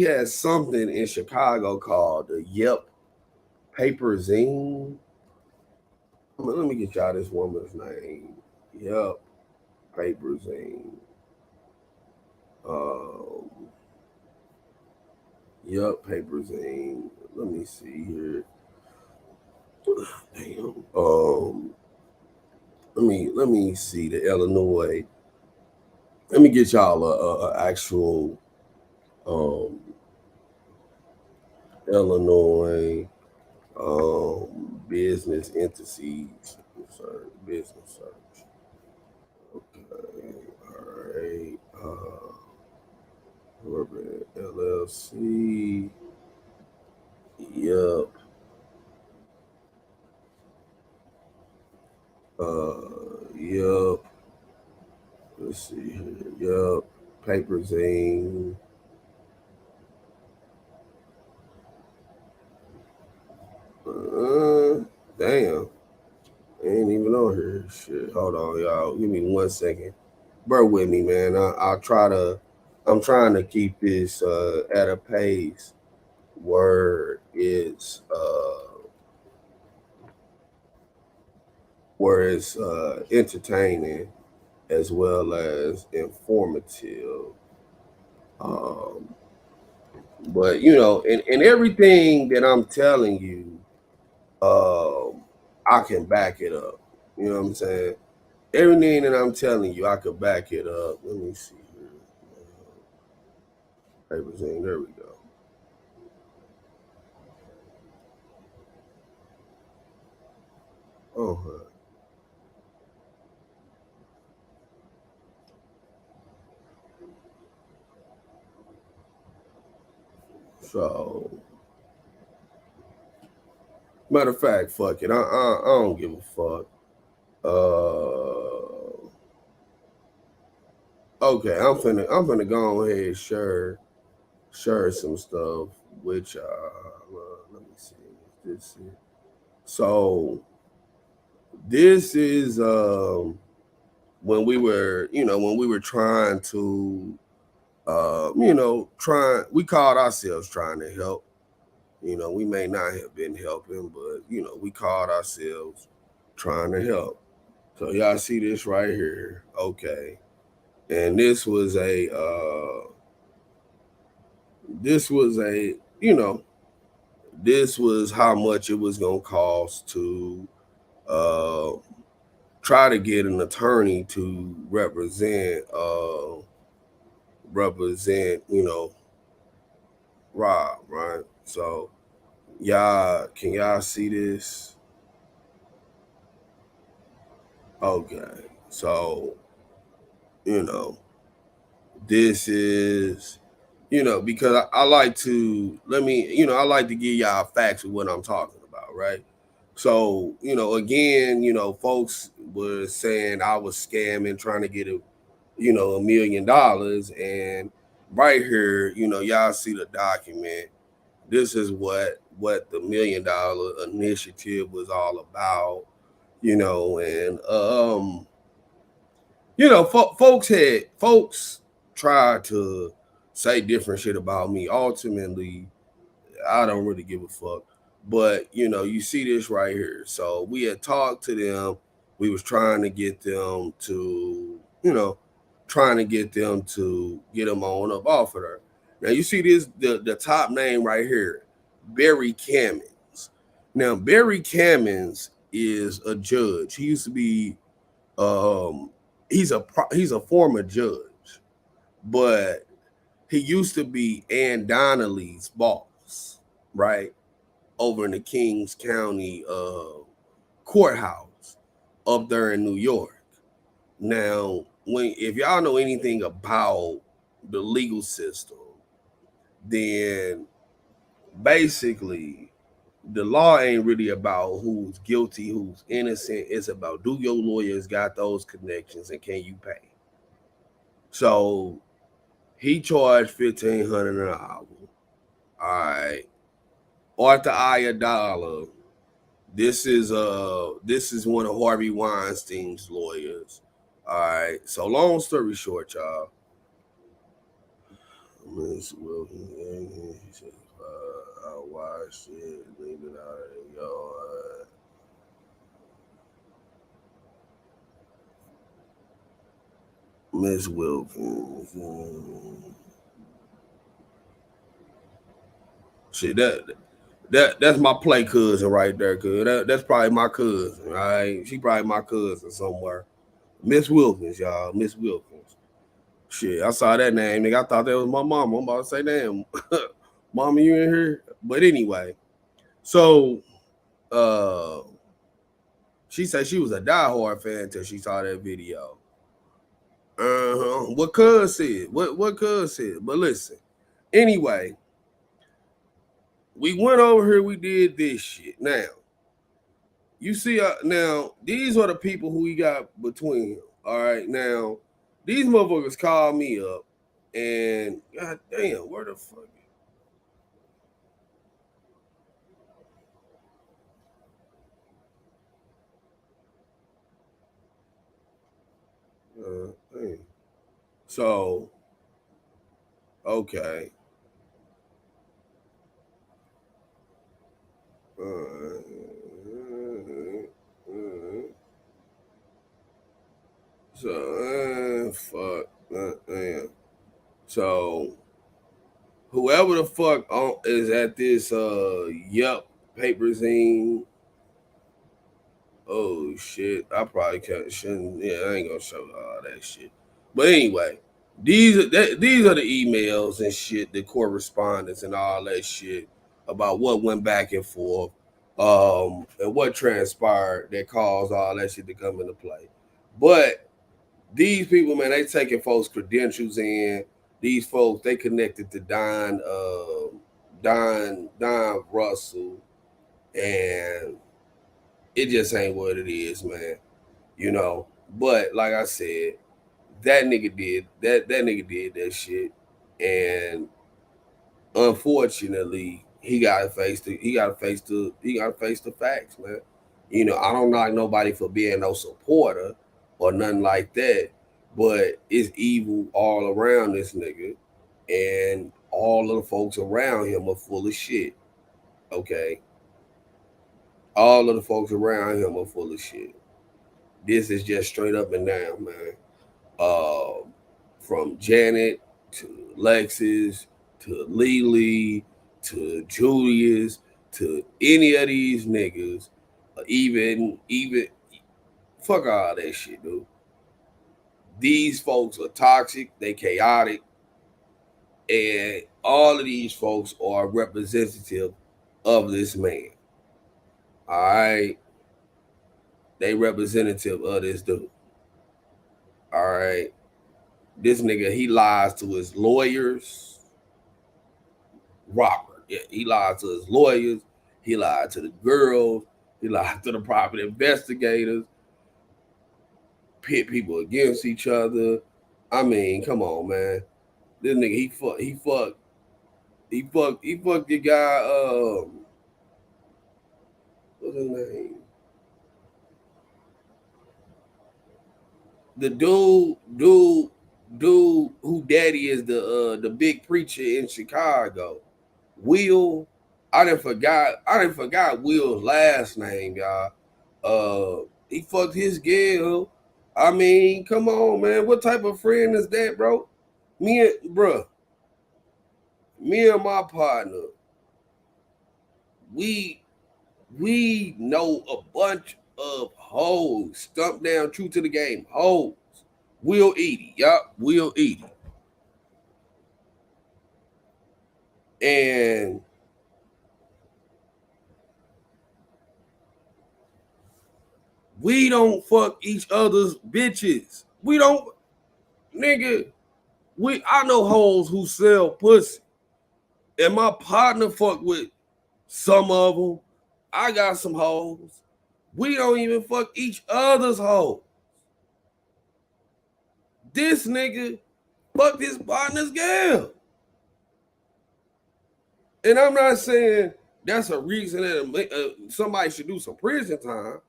has something in Chicago called the Yep Paper Zine. Let me get y'all this woman's name. Yep Paper Zine. Um, Yup, Paper Zine. Let me see here. Damn. Let me see the Illinois. Let me get y'all a actual um Illinois business entities. Sorry, business search. Okay. All right. Urban LLC. Yup. Yup. Let's see here. Yup. Paper Zine. Damn. Ain't even on here. Shit. Hold on, y'all. Give me 1 second. Bear with me, man. I'm trying to keep this at a pace where it's entertaining as well as informative. Um, but in everything that I'm telling you, um, I can back it up. You know what I'm saying? Everything that I'm telling you, I could back it up. Let me see here. Everything. There we go. Oh, so matter of fact, fuck it. I don't give a fuck. Okay, I'm finna go ahead and share some stuff which let me see. This is, so this is when we were, when we were trying to, we called ourselves trying to help. We may not have been helping, but we called ourselves trying to help. So y'all see this right here, okay? And this was a, this was how much it was gonna cost to uh, try to get an attorney to represent, Rob, right? So y'all, can y'all see this? Okay. So, you know, this is, because I like to, I like to give y'all facts of what I'm talking about, right? So, again, folks were saying I was scamming, trying to get $1 million. And right here, y'all see the document. This is what the $1 million initiative was all about, and folks tried to say different shit about me. Ultimately, I don't really give a fuck. But you see this right here. So we had talked to them. We was trying to get them to, you know, trying to get them to get them on up off of her. Now you see this the top name right here, Barry Cammons. Now Barry Cammons is a judge. He used to be um he's a former judge, but he used to be Ann Donnelly's boss, right? Over in the Kings County courthouse up there in New York. Now, when if y'all know anything about the legal system, then basically the law ain't really about who's guilty, who's innocent. It's about do your lawyers got those connections and can you pay? So he charged 1,500 an hour. All right. Arthur Ayadala. This is one of Harvey Weinstein's lawyers. All right. So long story short, y'all. Miss Wilson, he said, I watched it, leave it out of the yard. Miss Wilkins. Shit, that's my play cousin right there, cuz that's probably my cousin. All right. She probably my cousin somewhere. Miss Wilkins, y'all. Miss Wilkins. Shit, I saw that name, nigga. I thought that was my mama. I'm about to say, damn, mama, you in here? But anyway, so uh she said she was a diehard fan until she saw that video. What cuz said? What cuz said? But listen, anyway, we went over here, we did this shit. Now, you see, now these are the people who we got between. All right, now these motherfuckers called me up, and god damn, where the fuck? Damn. So okay. So fuck. Damn. So whoever the fuck is at this yup paper zine. Oh shit. I probably shouldn't. Yeah, I ain't gonna show all that shit. But anyway, these are the emails and shit, the correspondence and all that shit about what went back and forth, and what transpired that caused all that shit to come into play. But these people, man, they taking folks' credentials in. These folks, they connected to Don Russell, and it just ain't what it is, man. You know. But like I said, that nigga did that. That nigga did that shit, and unfortunately, he gotta face the facts, man. You know, I don't knock nobody for being no supporter or nothing like that, but it's evil all around this nigga, and all of the folks around him are full of shit. Okay, all of the folks around him are full of shit. This is just straight up and down, man. Uh, from Janet to Lexus to Lily to Julius to any of these niggas, even fuck all that shit, dude. These folks are toxic, they chaotic, and all of these folks are representative of this man. All right, they representative of this dude. All right, this nigga he lies to his lawyers. Robert. Yeah, he lied to his lawyers. He lied to the girls. He lied to the private investigators. Pit people against each other. I mean, come on, man. This nigga, he fucked the guy. What's his name? The dude who daddy is the big preacher in Chicago. Will, I didn't forgot Will's last name, y'all. He fucked his girl. I mean, come on, man. What type of friend is that, bro? Me and my partner, we know a bunch of hoes. Stump down, true to the game, hoes. Will Edie, yup, Will Edie. And we don't fuck each other's bitches. We don't, nigga. I know hoes who sell pussy, and my partner fuck with some of them. I got some hoes. We don't even fuck each other's hoes. This nigga fucked his partner's girl, and I'm not saying that's a reason that somebody should do some prison time.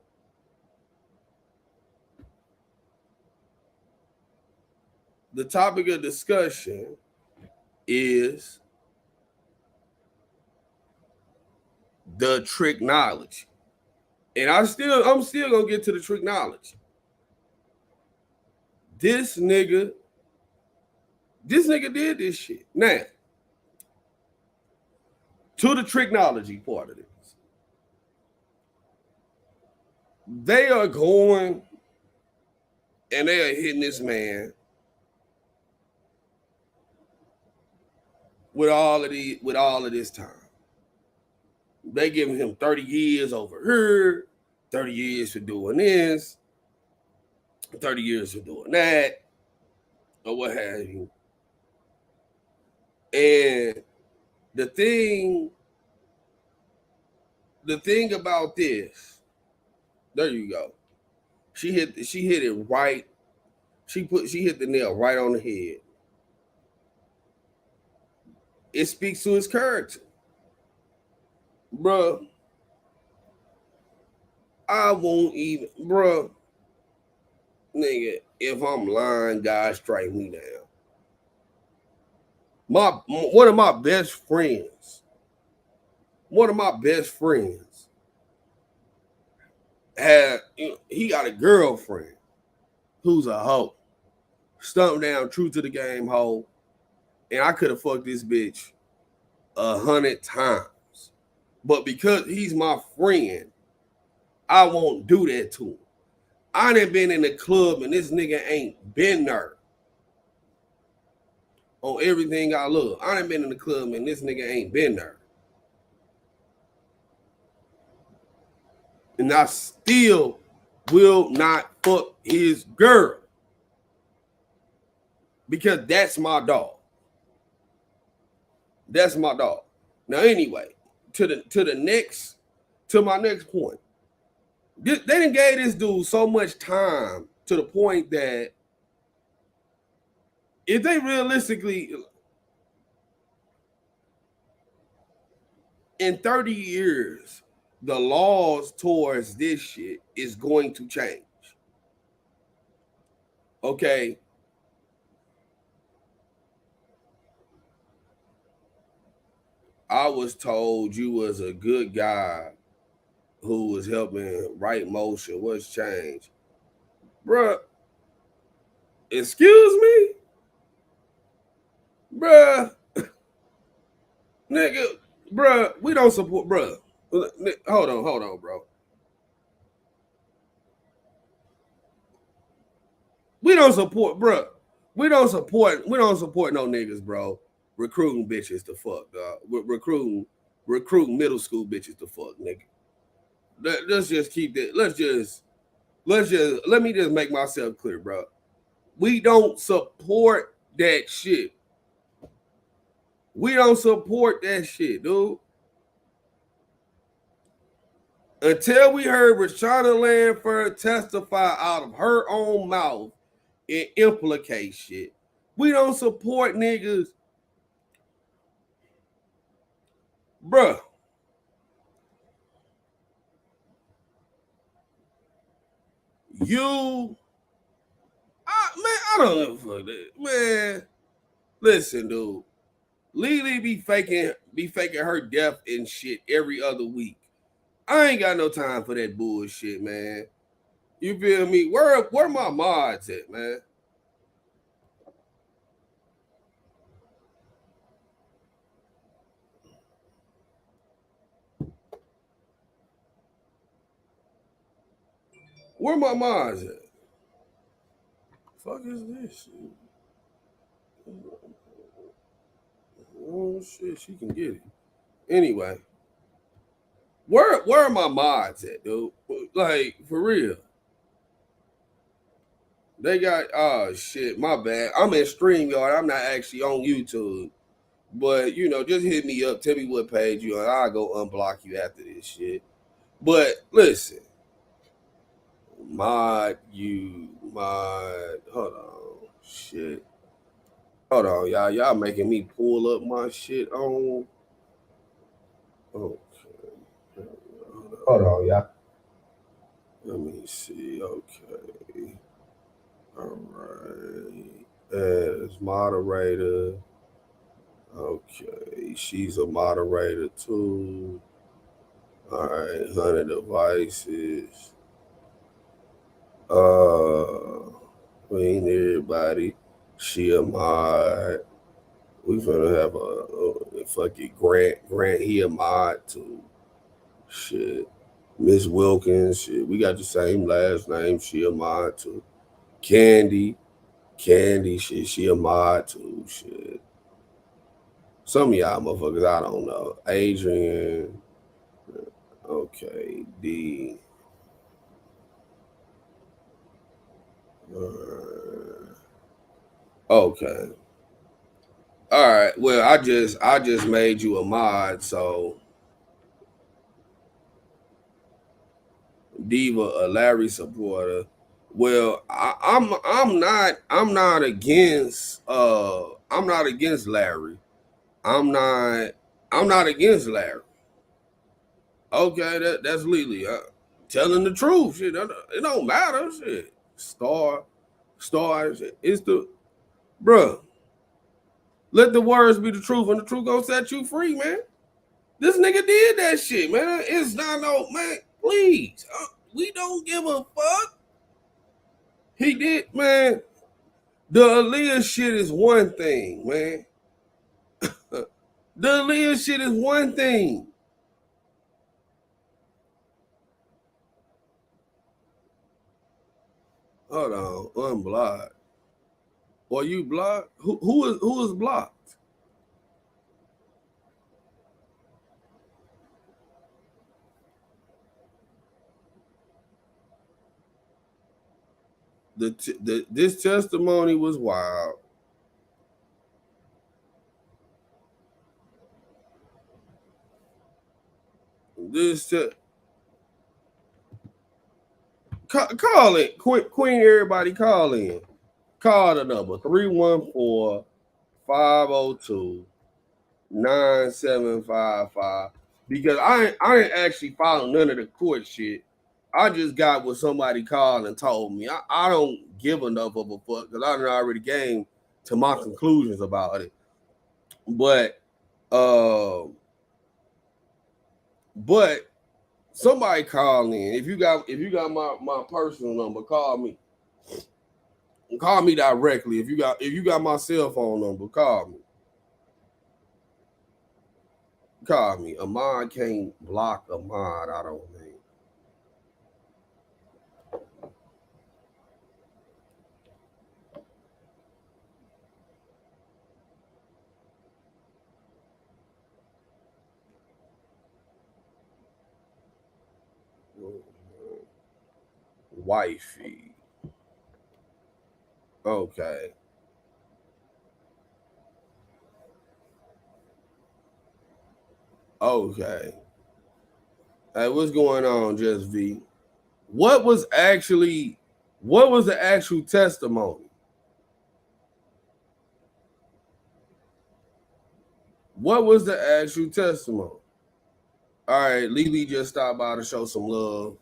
The topic of discussion is the tricknology. And I'm still gonna get to the tricknology. This nigga did this shit. Now, to the tricknology part of this. They are going and they are hitting this man with all of this time. They giving him 30 years over here, 30 years for doing this, 30 years for doing that, or what have you. And the thing about this, there you go. She hit it right. She hit the nail right on the head. It speaks to his character. Bruh, I won't even, bruh, nigga, if I'm lying, God strike me down. One of my best friends he got a girlfriend who's a hoe. Stumped down, true to the game hoe. And I could have fucked this bitch 100 times. But because he's my friend, I won't do that to him. I done been in the club and this nigga ain't been there on everything I love. I done been in the club and this nigga ain't been there. And I still will not fuck his girl. Because that's my dog. That's my dog. Now anyway, to my next point. They done gave this dude so much time to the point that if they realistically, in 30 years, the laws towards this shit is going to change. Okay. I was told you was a good guy who was helping right motion. What's changed? Bruh, excuse me? Bruh, nigga, bruh, we don't support, bruh. Hold on, bro. We don't support, bruh. We don't support no niggas, bro. Recruiting bitches to fuck, dog. Recruiting middle school bitches to fuck, nigga. Let's just keep that. Let me just make myself clear, bro. We don't support that shit. We don't support that shit, dude. Until we heard Rashana Lanford testify out of her own mouth and implicate shit, we don't support niggas. Bruh. I don't give a fuck that. Man, listen, dude. Lily be faking her death and shit every other week. I ain't got no time for that bullshit, man. You feel me? Where my mods at, man? Where my mods at? Fuck is this shit? Oh shit, she can get it. Anyway, where are my mods at, dude? Like for real. They got oh shit, my bad. I'm in StreamYard. I'm not actually on YouTube. But just hit me up, tell me what page you on. I'll go unblock you after this shit. But listen, hold on. Shit. Hold on, y'all. Y'all making me pull up my shit on. Okay. Hold on, y'all. Let me see. Okay. All right. As moderator. Okay. She's a moderator too. All right. 100 devices. Queen everybody. She a mod. We finna have a fucking Grant. He a mod too. Shit. Miss Wilkins. Shit. We got the same last name. She a mod too. Candy. Shit. She a mod too. Shit. Some of y'all motherfuckers, I don't know. Adrian. Okay. D. Okay. All right. Well, I just made you a mod, so Diva, a Larry supporter. Well, I'm not against Larry. I'm not I'm not against Larry. Okay, that's Lily. Telling the truth. Shit, it don't matter. Shit. Star. Shit. It's the bruh. Let the words be the truth, and the truth gonna set you free, man. This nigga did that shit, man. It's not no man. Please, we don't give a fuck. He did, man. The Aaliyah shit is one thing, man. The Aaliyah shit is one thing. Hold on, unblock. Or you blocked? Who is blocked? This testimony was wild. Call it. Queen, everybody call in. Call the number 314 502 9755. because I ain't actually following none of the court shit. I just got what somebody called and told me. I don't give enough of a fuck because I done already came to my conclusions about it. But uh, but somebody call in. If you got my personal number, call me. Call me directly. If you got my cell phone number, call me. Call me. A mod can't block a mod, I don't think. Wifey. Okay. Okay. Hey, what's going on, Just V? What was actually what was the actual testimony? What was the actual testimony? All right, Lily just stopped by to show some love.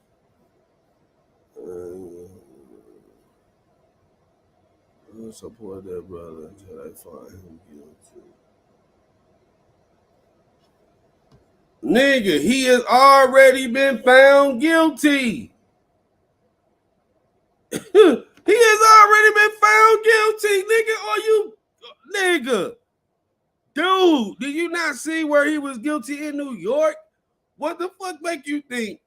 Support that brother until they find him guilty. Nigga, he has already been found guilty. He has already been found guilty, nigga. Are you, nigga? Dude, did you not see where he was guilty in New York? What the fuck make you think?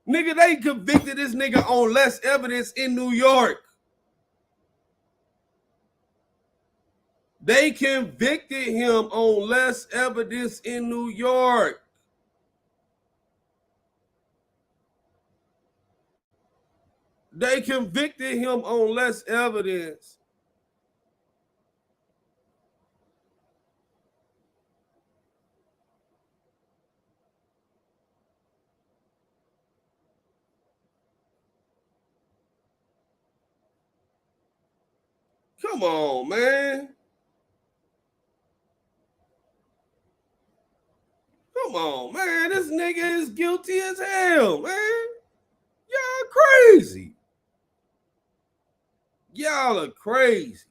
Nigga, they convicted this nigga on less evidence in New York. They convicted him on less evidence in New York. They convicted him on less evidence. Come on, man. Come on, man. This nigga is guilty as hell, man. Y'all crazy. Y'all are crazy.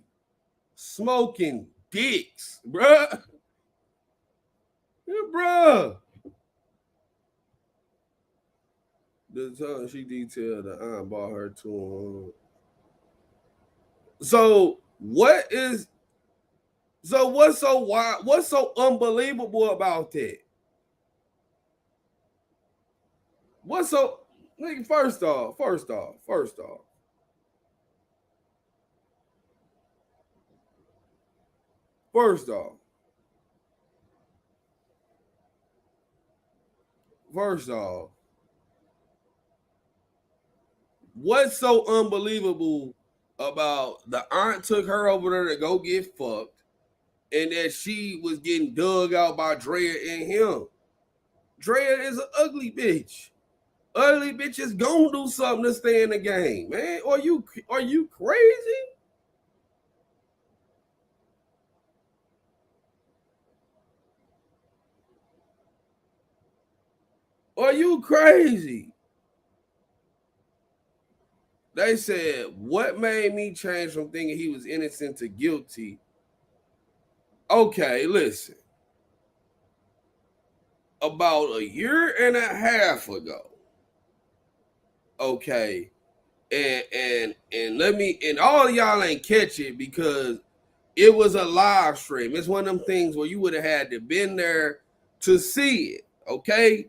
Smoking dicks, bruh. Yeah, bruh. The time she detailed that I bought her to. So what is? So what's so wild? What's so unbelievable about that? What's so? Nigga, first off, first off, what's so unbelievable about the aunt took her over there to go get fucked, and that she was getting dug out by Drea and him? Drea is an ugly bitch. Ugly bitches gonna do something to stay in the game, man. Are you crazy? Are you crazy? They said, what made me change from thinking he was innocent to guilty? Okay, listen. About a year and a half ago, okay, and let me, and all of y'all ain't catch it because it was a live stream. It's one of them things where you would have had to been there to see it, okay?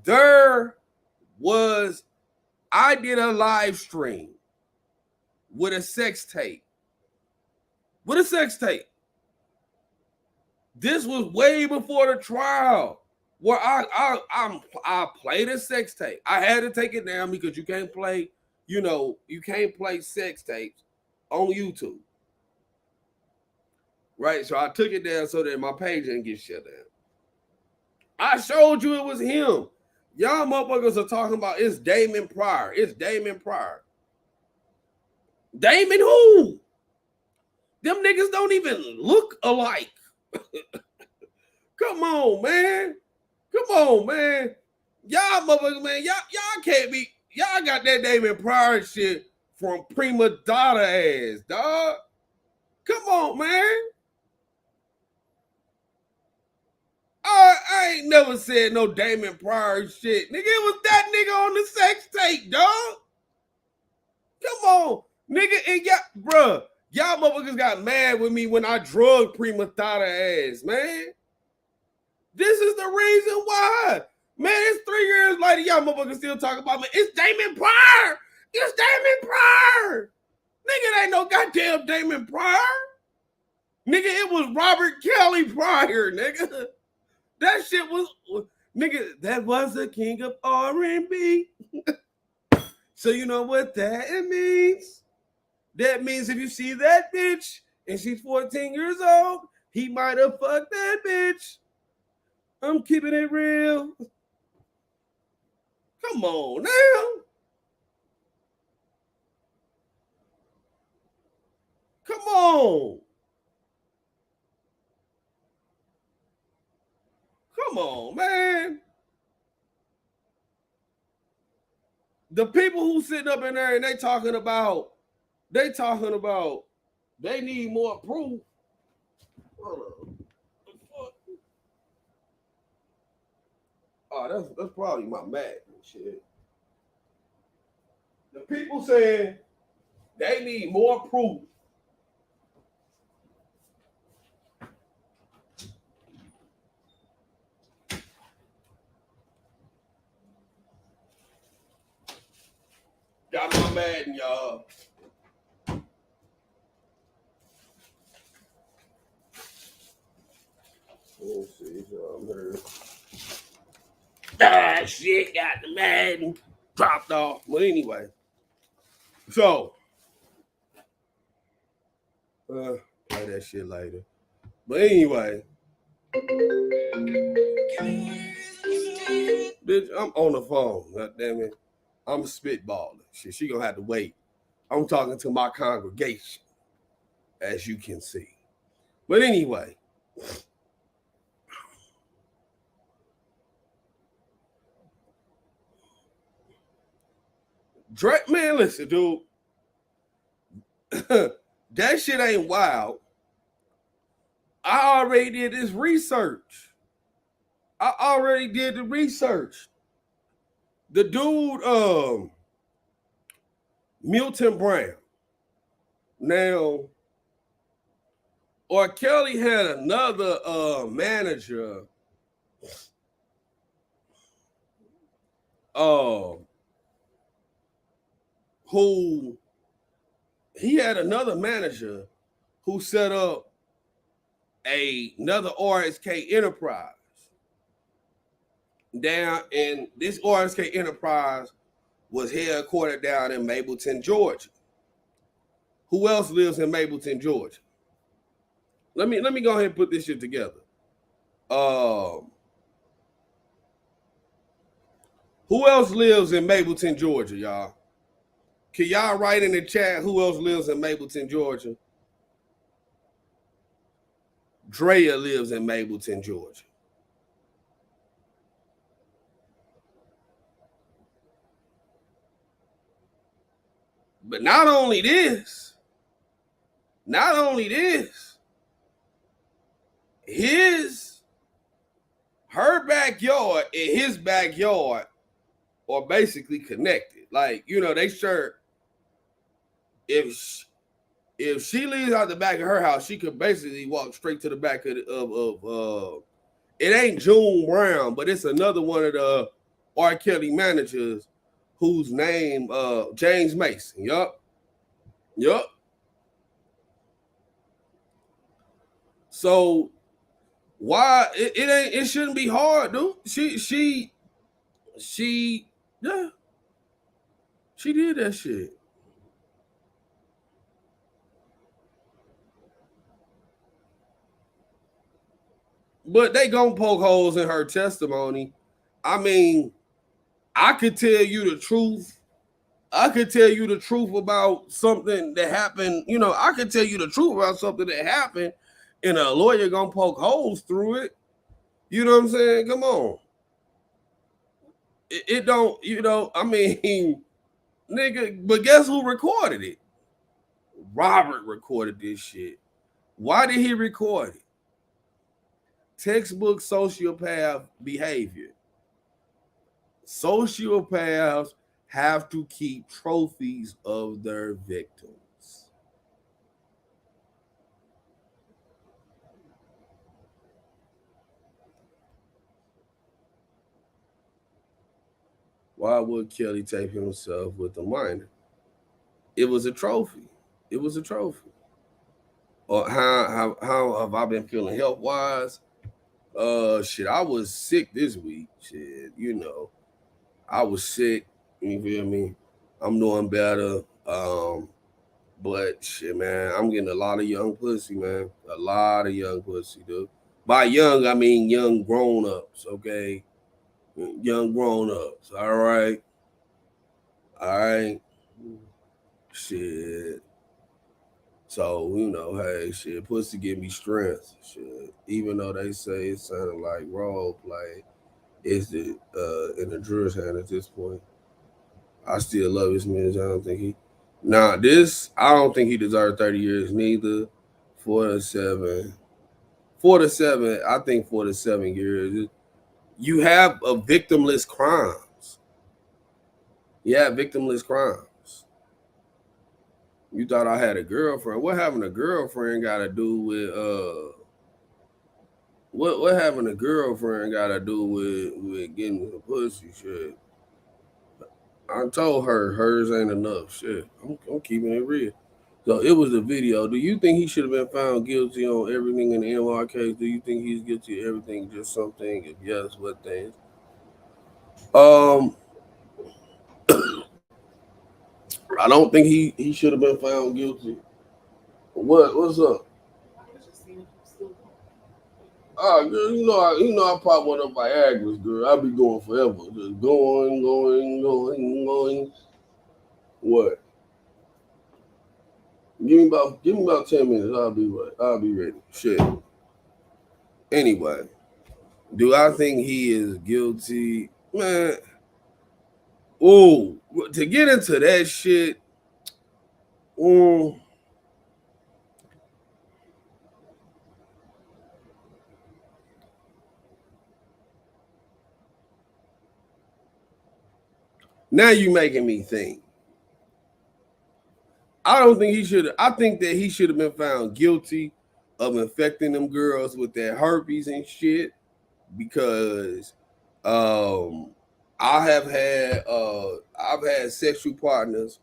There was, I did a live stream with a sex tape. With a sex tape. This was way before the trial, where I played a sex tape. I had to take it down because you can't play, you can't play sex tapes on YouTube. Right? So I took it down so that my page didn't get shut down. I showed you it was him. Y'all motherfuckers are talking about it's Damon Pryor. It's Damon Pryor. Damon who? Them niggas don't even look alike. Come on, man. Come on, man. Y'all motherfuckers, man. Y'all can't be. Y'all got that Damon Pryor shit from prima donna ass, dog. Come on, man. I ain't never said no Damon Pryor shit. Nigga, it was that nigga on the sex tape, dog. Come on. Nigga, and y'all motherfuckers got mad with me when I drug prima donna ass, man. This is the reason why. Man, it's 3 years later, y'all motherfuckers still talking about me. It's Damon Pryor. It's Damon Pryor. Nigga, it ain't no goddamn Damon Pryor. Nigga, it was Robert Kelly Pryor, nigga. That shit was, nigga, that was the king of R&B. So you know what that means? That means if you see that bitch and she's 14 years old, he might have fucked that bitch. I'm keeping it real. Come on now. Come on. Come on, man. The people who sitting up in there and they talking about they need more proof. Hold on. Oh, that's probably my Mac and shit. The people saying they need more proof. Got my Madden, y'all. Let's see something here. Shit, got the Madden dropped off. But anyway, so play that shit later. But anyway, bitch, I'm on the phone. God damn it, I'm spitballing. Shit, she gonna have to wait. I'm talking to my congregation, as you can see. But anyway. Drake, man, listen, dude. That shit ain't wild. I already did this research. I already did the research. The dude, Milton Brown. Now, R. Kelly had another manager. Who he had another manager who set up another RSK enterprise down, and this RSK enterprise was headquartered down in Mableton, Georgia. Who else lives in Mableton, Georgia? Let me go ahead and put this shit together. Who else lives in Mableton, Georgia, y'all? Can y'all write in the chat who else lives in Mableton, Georgia? Drea lives in Mableton, Georgia. But not only this, her backyard and his backyard are basically connected. Like, you know, they sure if she leaves out the back of her house, she could basically walk straight to the back of it ain't June Brown, but it's another one of the R. Kelly managers whose name James Mason. Yup. So why it shouldn't be hard, dude. She yeah. She did that shit. But they gonna poke holes in her testimony. I mean, I could tell you the truth. I could tell you the truth about something that happened. You know, I could tell you the truth about something that happened, and a lawyer gonna poke holes through it. You know what I'm saying? Come on. It don't, I mean, nigga, but guess who recorded it? Robert recorded this shit. Why did he record it? Textbook sociopath behavior. Sociopaths have to keep trophies of their victims. Why would Kelly tape himself with a minor? It was a trophy. It was a trophy. Or how have I been feeling health wise? Shit, I was sick this week. Shit, I was sick. You feel me? I'm doing better. But shit, man, I'm getting a lot of young pussy, man. A lot of young pussy, dude. By young, I mean young grown ups, okay? Young grown ups. All right. All right. Shit. So, hey, shit, pussy give me strength. Shit. Even though they say it sounded like role play, it's in the Drew's hand at this point. I still love his man. I don't think he. Nah, I don't think he deserved 30 years neither. 4 to 7. 4 to 7, I think 4 to 7 years. You have a victimless crimes. You have victimless crimes. You thought I had a girlfriend. What having a girlfriend got to do with what having a girlfriend got to do with getting the pussy shit? I told her hers ain't enough. Shit, I'm keeping it real. So it was a video. Do you think he should have been found guilty on everything in the NY case? Do you think he's guilty of everything, just something? If yes, what things? Um, I don't think he should have been found guilty. What's up? Ah, girl, I pop one of Viagra's, girl. I be going forever, just going. What? Give me about 10 minutes. I'll be right. I'll be ready. Shit. Anyway, do I think he is guilty, man? Oh, to get into that shit. Mm, now you making me think. I don't think he should. I think that he should have been found guilty of infecting them girls with that herpes and shit because um I've had sexual partners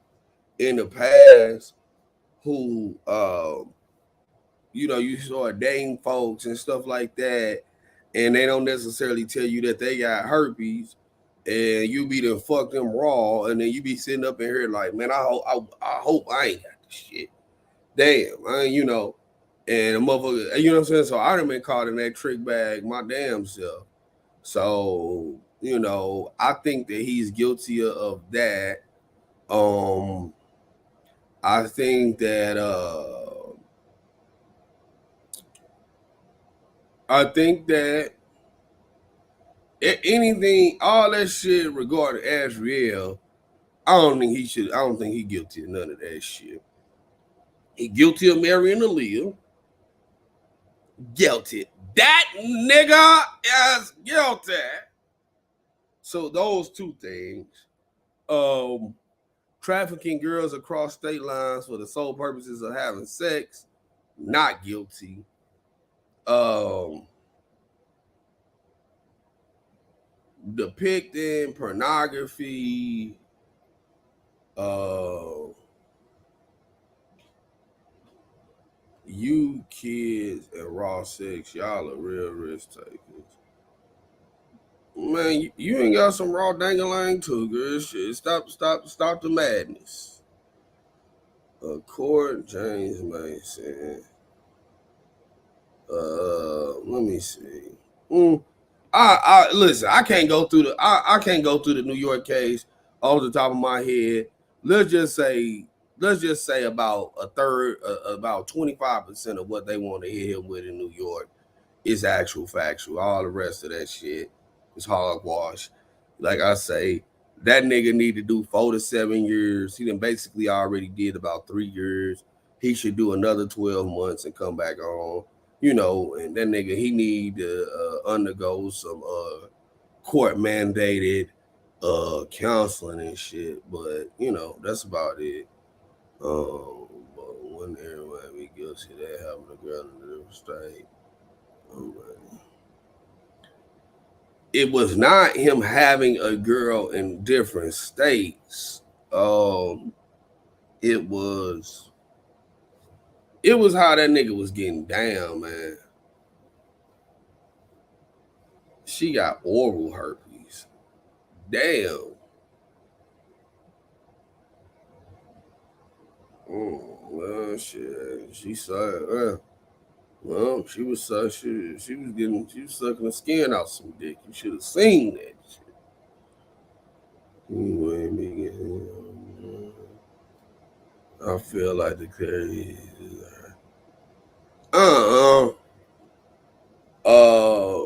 in the past who you start dating folks and stuff like that, and they don't necessarily tell you that they got herpes, and you be to fuck them raw, and then you be sitting up in here like, man, I hope I ain't got the shit. Damn, and a motherfucker, you know what I'm saying? So I done been caught in that trick bag my damn self. So, I think that he's guilty of that. Um, I think that I think that anything, all that shit regarding Asriel, I don't think he guilty of none of that shit. He guilty of marrying Aaliyah. Guilty. That nigga is guilty. So those two things. Um, Trafficking girls across state lines for the sole purposes of having sex, not guilty. Um, Depicting pornography, uh, you kids and raw sex, y'all are real risk takers. Man, you ain't got some raw dangling too, girl. Shit, stop the madness. Court James Mason. Let me see. Mm, I listen. I can't go through the New York case off the top of my head. Let's just say about a third, about 25% of what they want to hit him with in New York is actual factual. All the rest of that shit is hogwash. Like I say, that nigga need to do 4 to 7 years. He done basically already did about 3 years. He should do another 12 months and come back on. And that nigga, he need to undergo some court mandated counseling and shit. But that's about it. But when everybody be guilty, they having a girl in a different state. Um, it was not him having a girl in different states. Um, it was how that nigga was getting down, man. She got oral herpes. Damn. Well, shit. She said, well, she was sucking the skin out some dick. You should have seen that shit. Anyway, I feel like the carry. Uh, uh,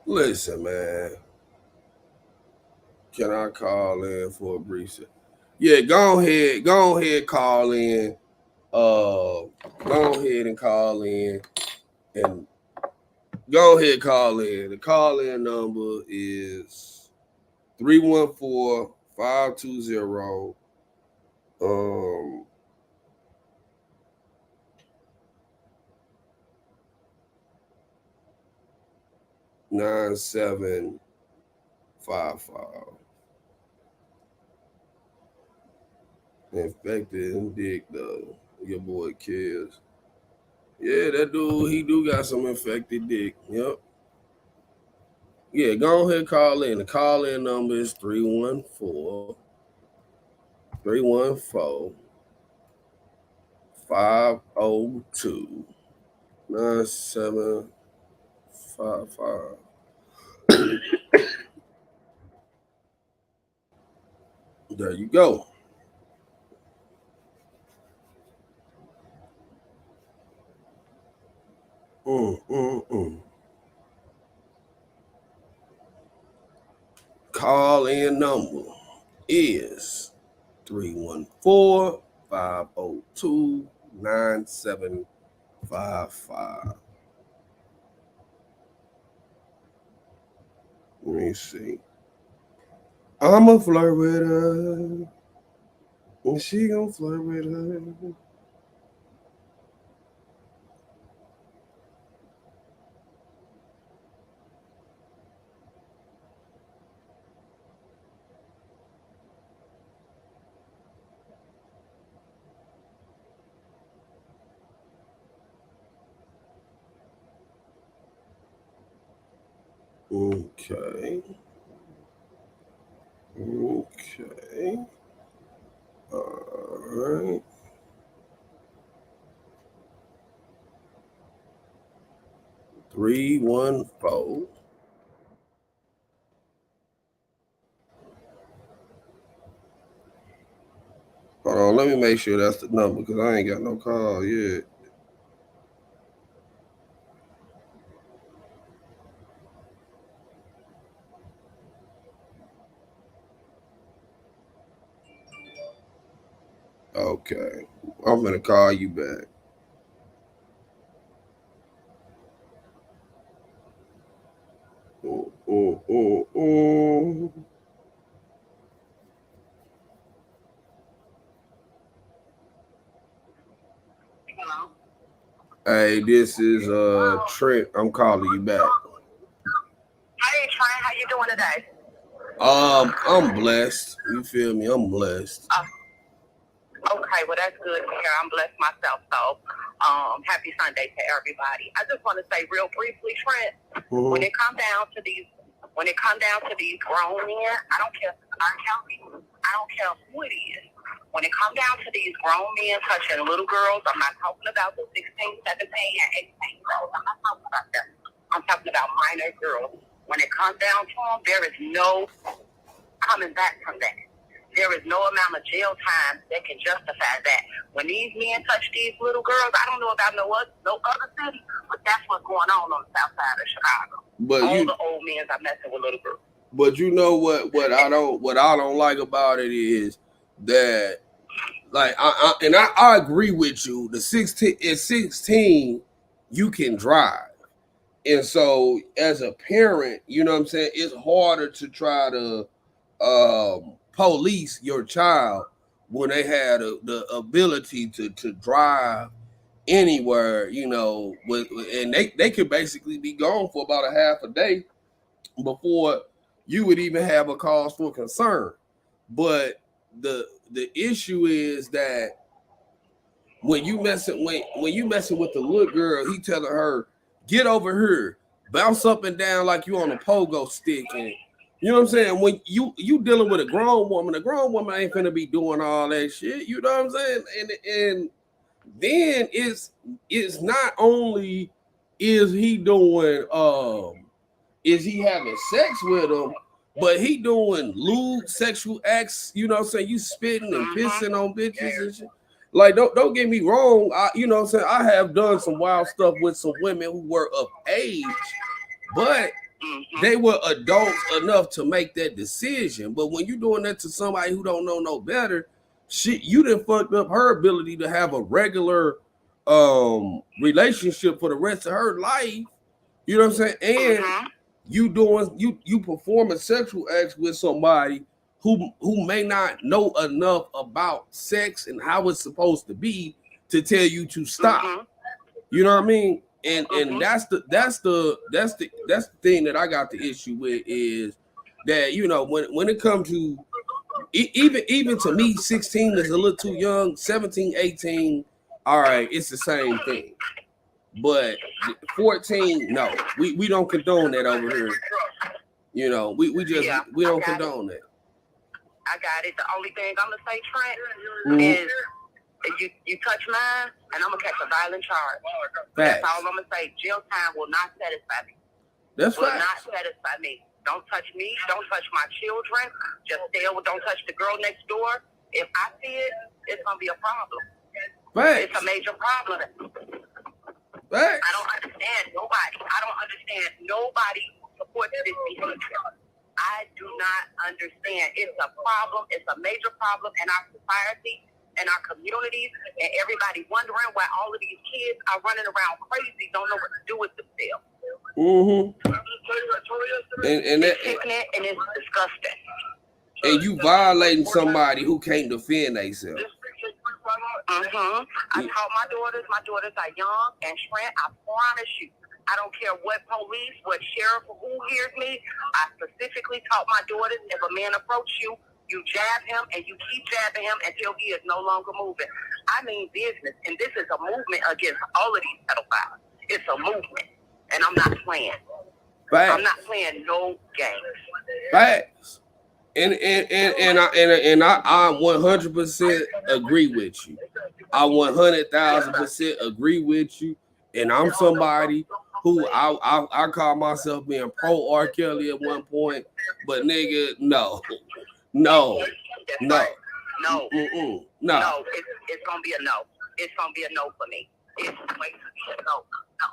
listen, man. Can I call in for a brief second? Yeah, go ahead, call in. Go ahead and call in, and go ahead, call in. The call in number is 314-520 um 9755. Infected and dick though. Your boy Kills. Yeah, that dude, he do got some infected dick. Yep. Yeah, go ahead and call in. The call in number is 314-502-9755. There you go. Mm. Call in number is 314-502-9755. Let me see. I'ma flirt with her, and she gon' flirt with her. Okay. Okay. All right. 314. Hold on, let me make sure that's the number because I ain't got no call yet. Okay. I'm gonna call you back. Mm. Hey, this is Trent. I'm calling you back. Hey, Trent, how you doing today? I'm blessed. You feel me? I'm blessed. Okay, well that's good to hear. I'm blessed myself. So, happy Sunday to everybody. I just want to say real briefly, Trent, when it comes down to these grown men, I don't care if it's R Kelly, I don't care who it is. When it comes down to these grown men touching little girls, I'm not talking about the 16, 17, and 18 girls. I'm not talking about them. I'm talking about minor girls. When it comes down to them, there is no coming back from that. there is no amount of jail time that can justify that. When these men touch these little girls, I don't know about no other city, but that's what's going on the south side of Chicago. But all the old men are messing with little girls. But you know what I don't like about it is that, like, I agree with you. The 16 you can drive. And so as a parent, you know what I'm saying, it's harder to try to police your child when they had the ability to drive anywhere, you know, and they could basically be gone for about a half a day before you would even have a cause for concern. But the issue is that when you messing with the little girl, he telling her, get over here, bounce up and down like you on a pogo stick, and you know what I'm saying? When you dealing with a grown woman ain't finna be doing all that shit. You know what I'm saying? And then it's not only is he doing is he having sex with him, but he doing lewd sexual acts, you know what I'm saying? You spitting and pissing on bitches and shit. Like, don't get me wrong, you know what I'm saying? I have done some wild stuff with some women who were of age, but they were adults enough to make that decision. But when you're doing that to somebody who don't know no better, shit, you done fucked up her ability to have a regular relationship for the rest of her life. You know what I'm saying? And you performing sexual acts with somebody who may not know enough about sex and how it's supposed to be to tell you to stop. You know what I mean? And that's the thing that I got the issue with, is that, you know, when it comes to even to me, 16 is a little too young, 17, 18, all right, it's the same thing. But 14, no, we don't condone that over here. You know, we don't condone that. I got it. The only thing I'm gonna say, Trent, is you touch mine, and I'm gonna catch a violent charge. That's all I'm gonna say. Jail time will not satisfy me. That's right. Will not satisfy me. Don't touch me. Don't touch my children. Just stay over. Don't touch the girl next door. If I see it, it's gonna be a problem. Right. It's a major problem. Right. I don't understand nobody. I don't understand nobody who supports this behavior. I do not understand. It's a problem. It's a major problem in our society, in our communities, and everybody wondering why all of these kids are running around crazy, don't know what to do with themselves. And it's sickening and it's disgusting. And you violating somebody who can't defend themselves. I taught my daughters are young and Trent, I promise you, I don't care what police, what sheriff, or who hears me. I specifically taught my daughters, if a man approach you, you jab him and you keep jabbing him until he is no longer moving. I mean business, and this is a movement against all of these pedophiles. It's a movement, and I'm not playing. Facts. I'm not playing no games. Facts. And I 100% agree with you. I 100,000% agree with you. And I'm somebody who I call myself being pro R Kelly at one point, but nigga, no. It's gonna be a no. It's gonna be a no for me. It's going to be a no. The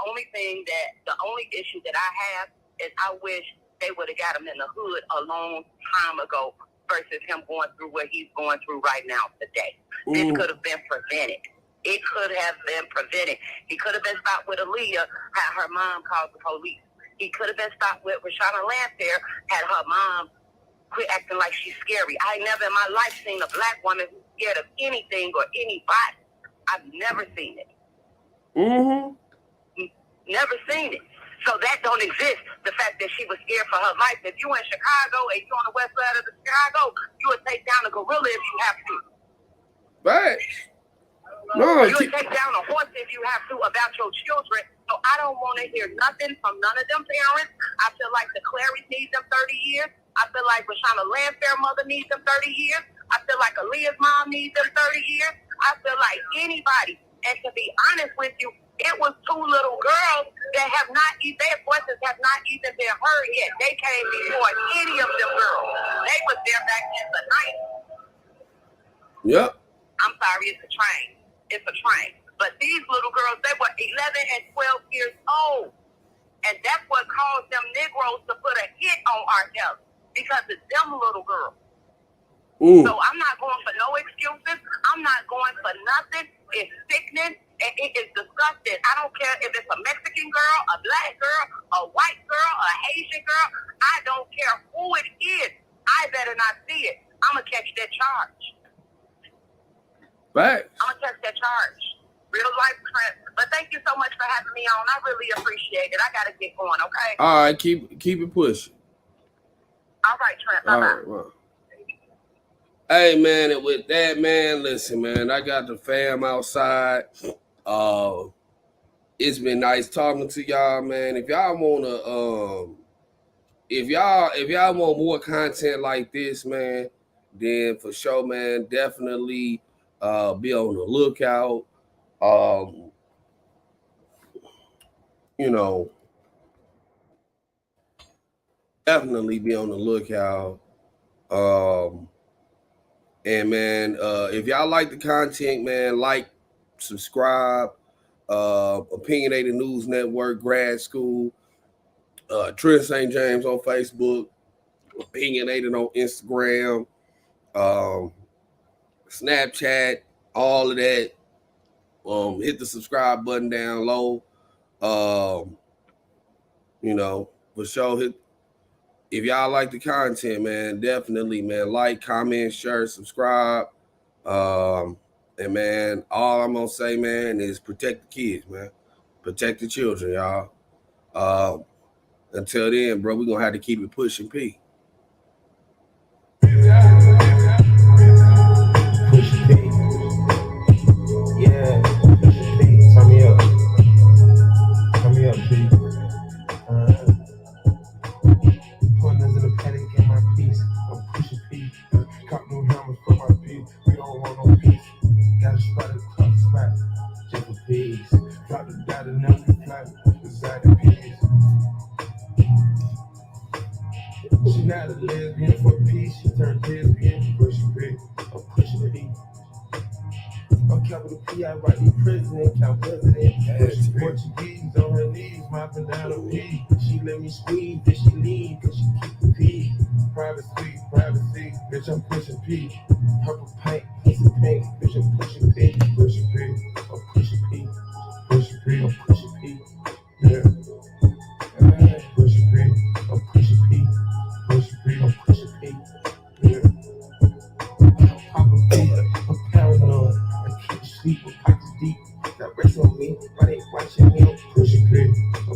only issue that I have is I wish they would have got him in the hood a long time ago versus him going through what he's going through right now today. This could have been prevented. It could have been prevented. He could have been stopped with Aaliyah had her mom called the police. He could have been stopped with Rashana Lanfair had her mom quit acting like she's scary. I never in my life seen a black woman who's scared of anything or anybody. I've never seen it. Never seen it. So that don't exist. The fact that she was scared for her life. If you in Chicago and you on the west side of the Chicago, you would take down a gorilla if you have to. Right. No, you would take down a horse if you have to about your children. So I don't want to hear nothing from none of them parents. I feel like the Clarys need them 30 years. I feel like Rashana Lanfair mother needs them 30 years. I feel like Aaliyah's mom needs them 30 years. I feel like anybody. And to be honest with you, it was two little girls that have not, their voices have not even been heard yet. They came before any of them girls. They was there back in the 90s. Yep. I'm sorry, it's a train. It's a train. But these little girls, they were 11 and 12 years old. And that's what caused them Negroes to put a hit on R Kelly, because it's them little girls. So I'm not going for no excuses. I'm not going for nothing. It's sickening and it is disgusting. I don't care if it's a Mexican girl, a black girl, a white girl, a Asian girl. I don't care who it is. I better not see it. I'm going to catch that charge. Right. I'm going to catch that charge. Real life Trent. But thank you so much for having me on. I really appreciate it. I got to get going, okay? All right, keep it pushing. All right, Trent. Bye-bye. All right, well. Hey, man, and with that, man, listen, man, I got the fam outside. It's been nice talking to y'all, man. If y'all wanna, if y'all want more content like this, man, then for sure, man, definitely be on the lookout. You know, definitely be on the lookout. And man, if y'all like the content, man, like, subscribe. Opinionated News Network, Grad School, Trent St. James on Facebook, Opinionated on Instagram, Snapchat, all of that. Hit the subscribe button down low. You know, for sure. If y'all like the content, man, definitely, man, like, comment, share, subscribe. And man, all I'm gonna say, man, is protect the kids, man. Protect the children, y'all. Until then, bro, we're gonna have to keep it pushing P. Push P. Yeah, push P. Turn me up. Turn me up, P. Pointers in the paddock in my piece. I'm pushing P. Cop new helmets for my P. We don't want no peace. Got a spot at top spot. Just for peace. Drop the dot and now we fly. Beside the peace. She not a lesbian for peace. She turned lesbian. Pushing P. I'm pushing P. I'm capital P. I write the president. Count president. Pushing Portuguese on her knees. Mopping down a P. She let me squeeze. Then she leave. Cause she keep the P. Private suite. Privacy. Bitch, I'm pushing P. Purple paint. Piece of pink. Bitch, I'm pushing P.